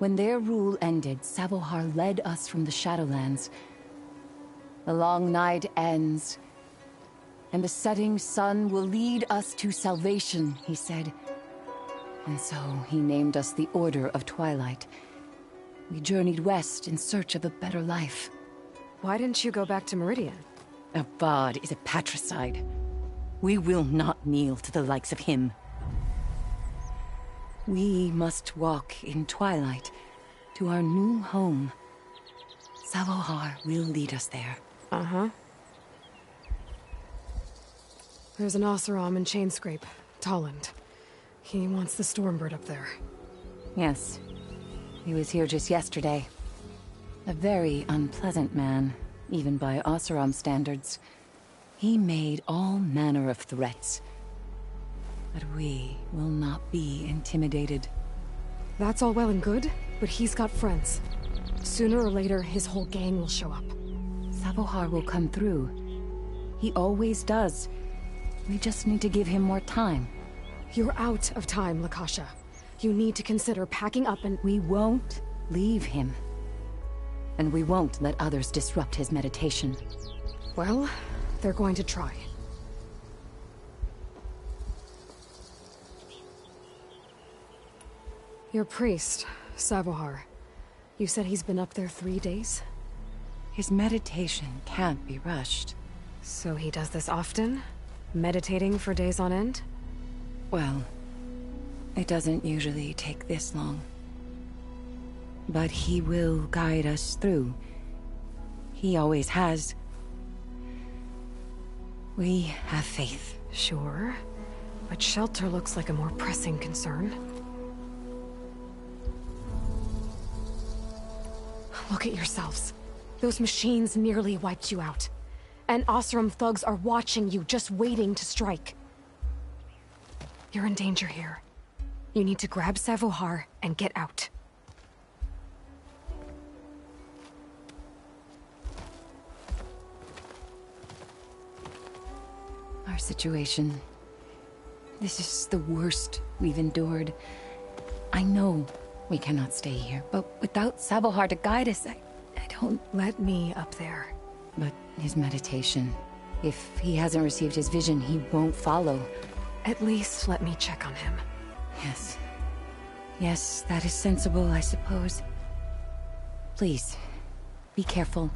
When their rule ended, Savohar led us from the Shadowlands. The long night ends, and the setting sun will lead us to salvation, he said. And so he named us the Order of Twilight. We journeyed west in search of a better life. Why didn't you go back to Meridian? Avad is a patricide. We will not kneel to the likes of him. We must walk in Twilight to our new home. Savohar will lead us there. Uh-huh. There's an Oseram in Chainscrape, Tolland. He wants the Stormbird up there. Yes. He was here just yesterday. A very unpleasant man, even by Oseram standards. He made all manner of threats. But we will not be intimidated. That's all well and good, but he's got friends. Sooner or later, his whole gang will show up. Savohar will come through. He always does. We just need to give him more time. You're out of time, Lakasha. You need to consider packing up and— We won't leave him. And we won't let others disrupt his meditation. Well, they're going to try. Your priest, Savohar. You said he's been up there 3 days? His meditation can't be rushed. So he does this often? Meditating for days on end? Well, it doesn't usually take this long. But he will guide us through. He always has. We have faith. Sure. But shelter looks like a more pressing concern. Look at yourselves. Those machines nearly wiped you out. And Oseram thugs are watching you, just waiting to strike. You're in danger here. You need to grab Savohar and get out. Our situation. This is the worst we've endured. I know we cannot stay here, but without Savohar to guide us, I don't... Let me up there. But his meditation... If he hasn't received his vision, he won't follow. At least let me check on him. Yes. Yes, that is sensible, I suppose. Please, be careful.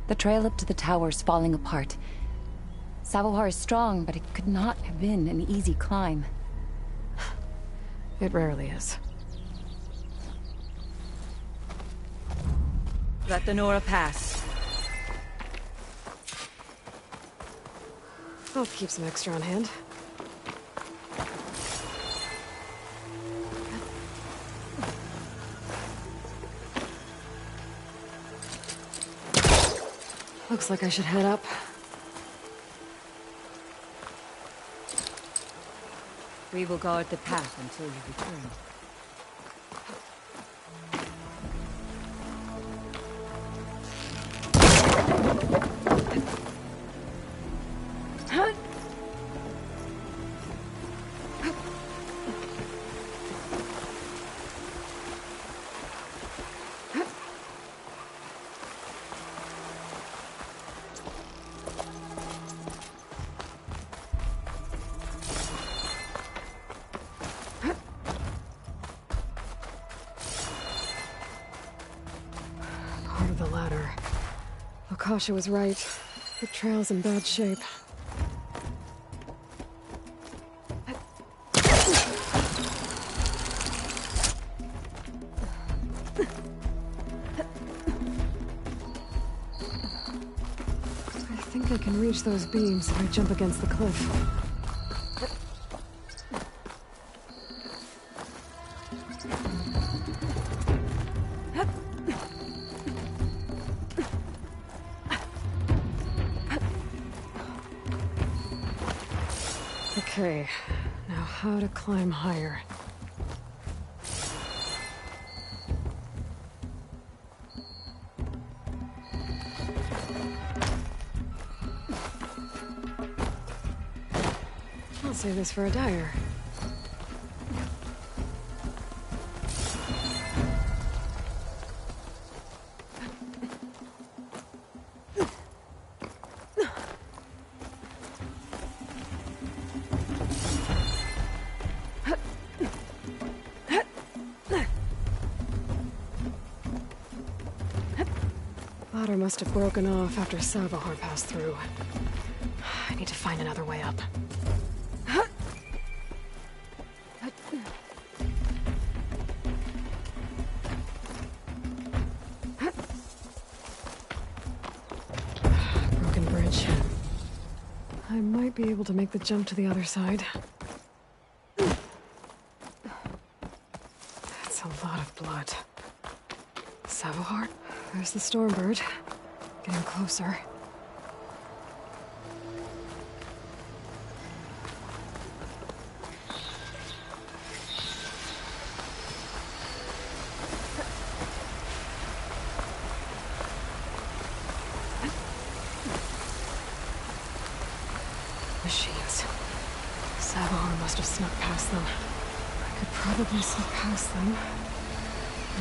The trail up to the tower's falling apart. Savohar is strong, but it could not have been an easy climb. It rarely is. Let the Nora pass. I'll keep some extra on hand. Looks like I should head up. We will guard the path until you return. Part of the ladder. Lakasha was right. The trail's in bad shape. I think I can reach those beams if I jump against the cliff. Okay, now how to climb higher. I'll save this for a dyer. Ladder must have broken off after Savahar passed through. I need to find another way up. Broken bridge. I might be able to make the jump to the other side. That's a lot of blood. Savahar? There's the Stormbird. Getting closer. Machines. Savahar must have snuck past them. I could probably slip past them.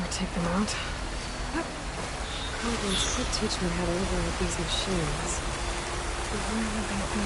Or take them out. Goblins could teach me how to override these machines. But where would they be?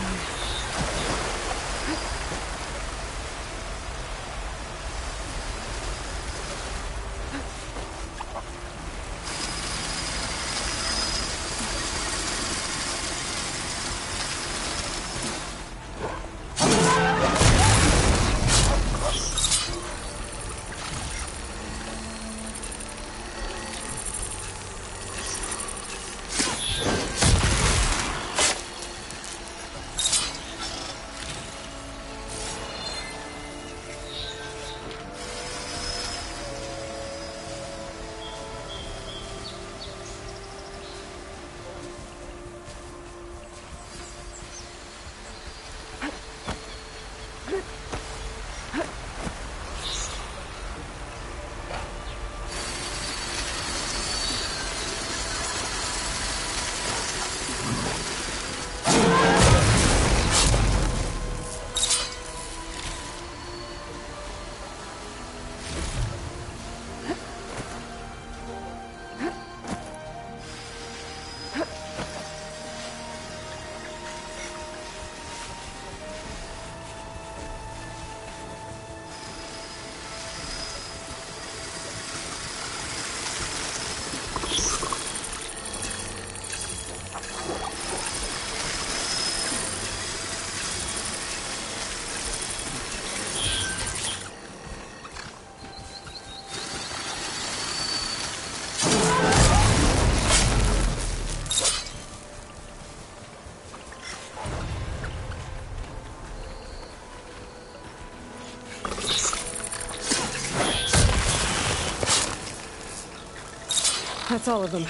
That's all of them.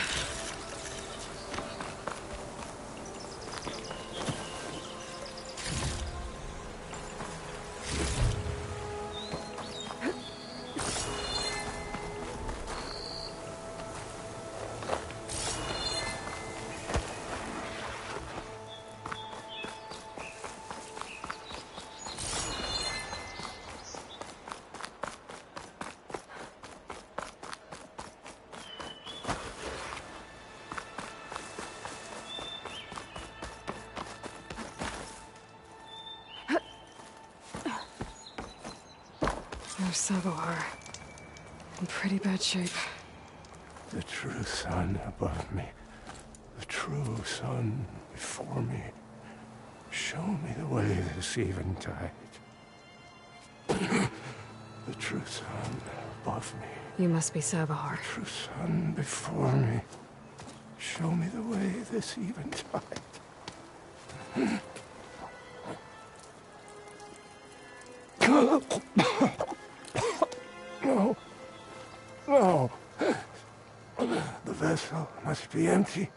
There's Savahar. In pretty bad shape. The true sun above me. The true sun before me. Show me the way this eventide. The true sun above me. You must be Savahar. The true sun before me. Show me the way this eventide. No. No. The vessel must be empty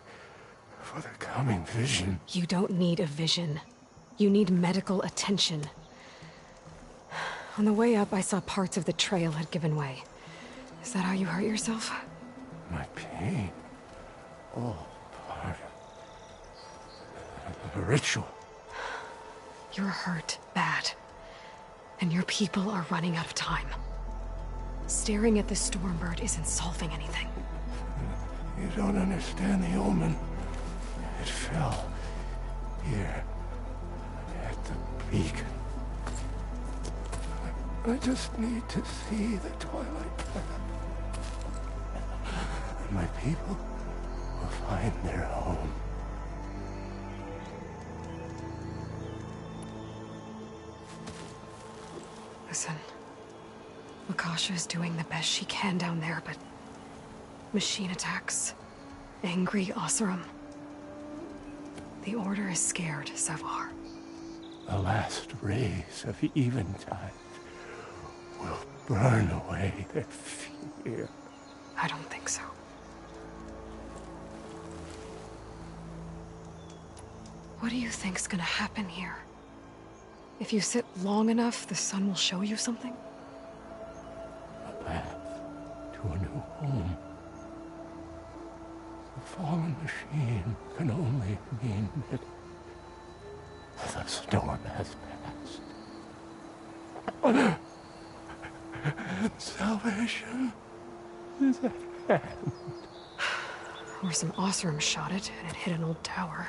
for the coming vision. You don't need a vision. You need medical attention. On the way up, I saw parts of the trail had given way. Is that how you hurt yourself? My pain. All part of the ritual. You're hurt bad. And your people are running out of time. Staring at the Stormbird isn't solving anything. You don't understand the omen. It fell here at the beacon. I just need to see the twilight path. And my people will find their home. Listen, Lakasha is doing the best she can down there, but machine attacks, angry Oseram. The Order is scared, Savar. The last rays of eventide will burn away their fear. I don't think so. What do you think's gonna happen here? If you sit long enough, the sun will show you something? A path to a new home. The fallen machine can only mean that the storm has passed. Salvation is at hand. Or some Oseram shot it, and it hit an old tower.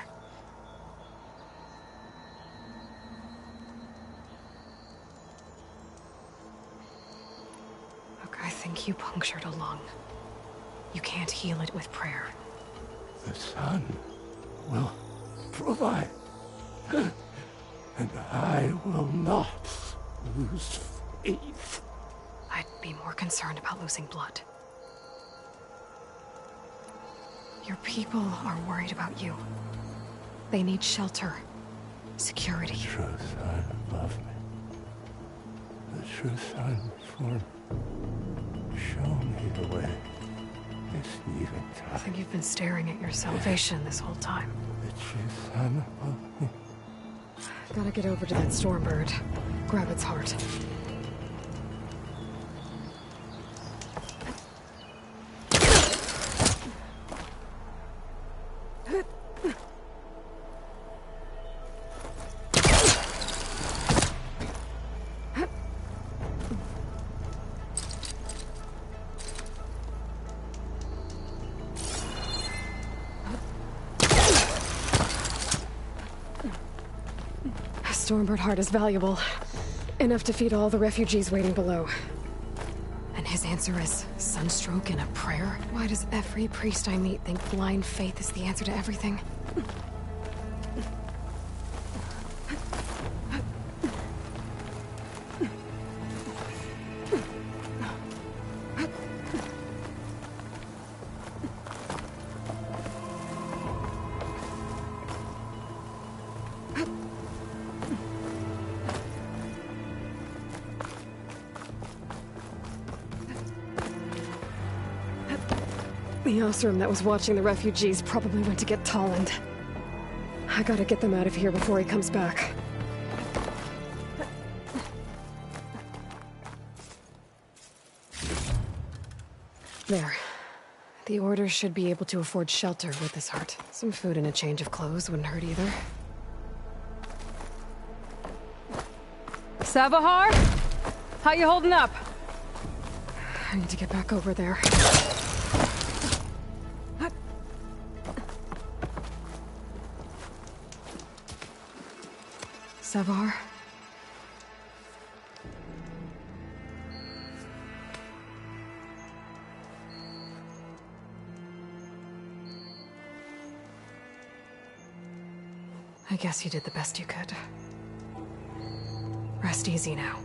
Look, I think you punctured a lung. You can't heal it with prayer. The sun will provide. And I will not lose faith. I'd be more concerned about losing blood. Your people are worried about you. They need shelter, security. The true sun above me. The true sun before me. Show me the way. This eventide. I think you've been staring at your salvation this whole time. The true sun above me. Gotta get over to that Stormbird. Grab its heart. Stormbird heart is valuable. Enough to feed all the refugees waiting below. And his answer is sunstroke and a prayer? Why does every priest I meet think blind faith is the answer to everything? The Oseram that was watching the refugees probably went to get Talland. I gotta get them out of here before he comes back. There. The Order should be able to afford shelter with this heart. Some food and a change of clothes wouldn't hurt either. Savahar? How you holding up? I need to get back over there. Savar? I guess you did the best you could. Rest easy now.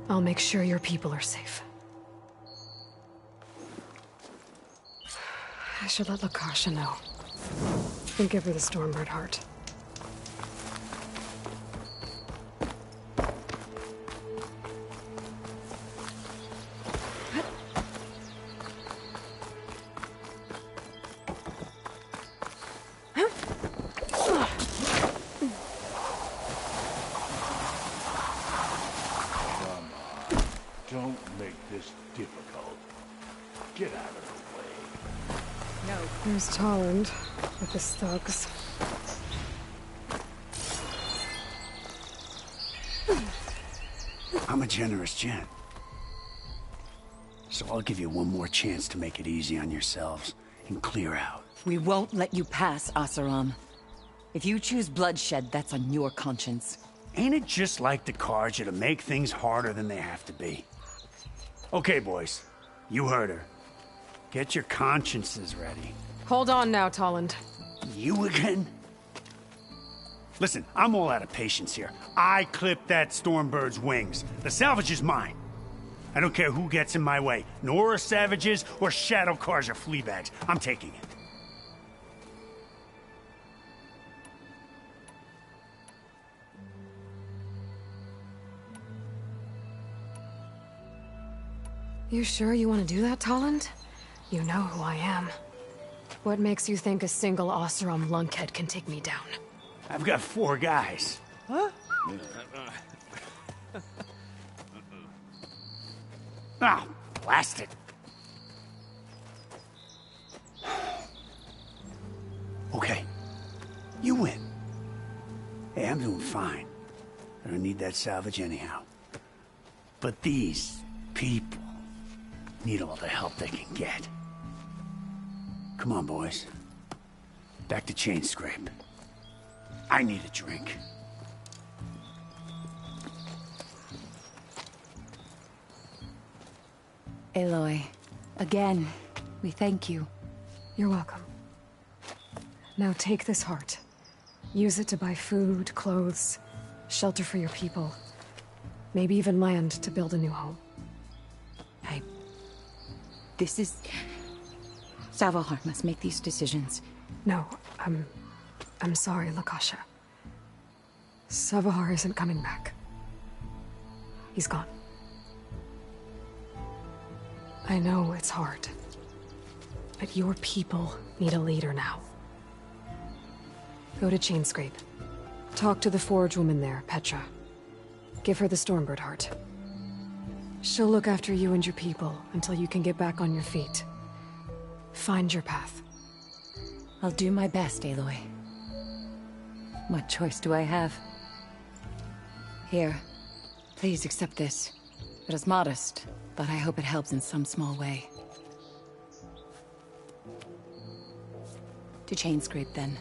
I'll make sure your people are safe. I should let Lakasha know. And give her the Stormbird heart. this difficult. Get out of the way. No. There's Tolland with his thugs. I'm a generous gent. So I'll give you one more chance to make it easy on yourselves and clear out. We won't let you pass, Asaram. If you choose bloodshed, that's on your conscience. Ain't it just like the Carja to make things harder than they have to be? Okay, boys. You heard her. Get your consciences ready. Hold on now, Tolland. You again? Listen, I'm all out of patience here. I clipped that Stormbird's wings. The salvage is mine. I don't care who gets in my way. Nora savages or Shadow Carja fleabags. I'm taking it. You sure you want to do that, Tolland? You know who I am. What makes you think a single Oseram lunkhead can take me down? I've got 4 guys. Huh? Ah, blast it. Okay. You win. Hey, I'm doing fine. I don't need that salvage anyhow. But these people need all the help they can get. Come on, boys. Back to Chain Scrape. I need a drink. Aloy, again, we thank you. You're welcome. Now take this heart. Use it to buy food, clothes, shelter for your people. Maybe even land to build a new home. This is... Savahar must make these decisions. No, I'm sorry, Lakasha. Savahar isn't coming back. He's gone. I know it's hard, but your people need a leader now. Go to Chainscrape. Talk to the forge woman there, Petra. Give her the Stormbird heart. She'll look after you and your people until you can get back on your feet. Find your path. I'll do my best, Aloy. What choice do I have? Here, please accept this. It is modest, but I hope it helps in some small way. To Chainscrape, then.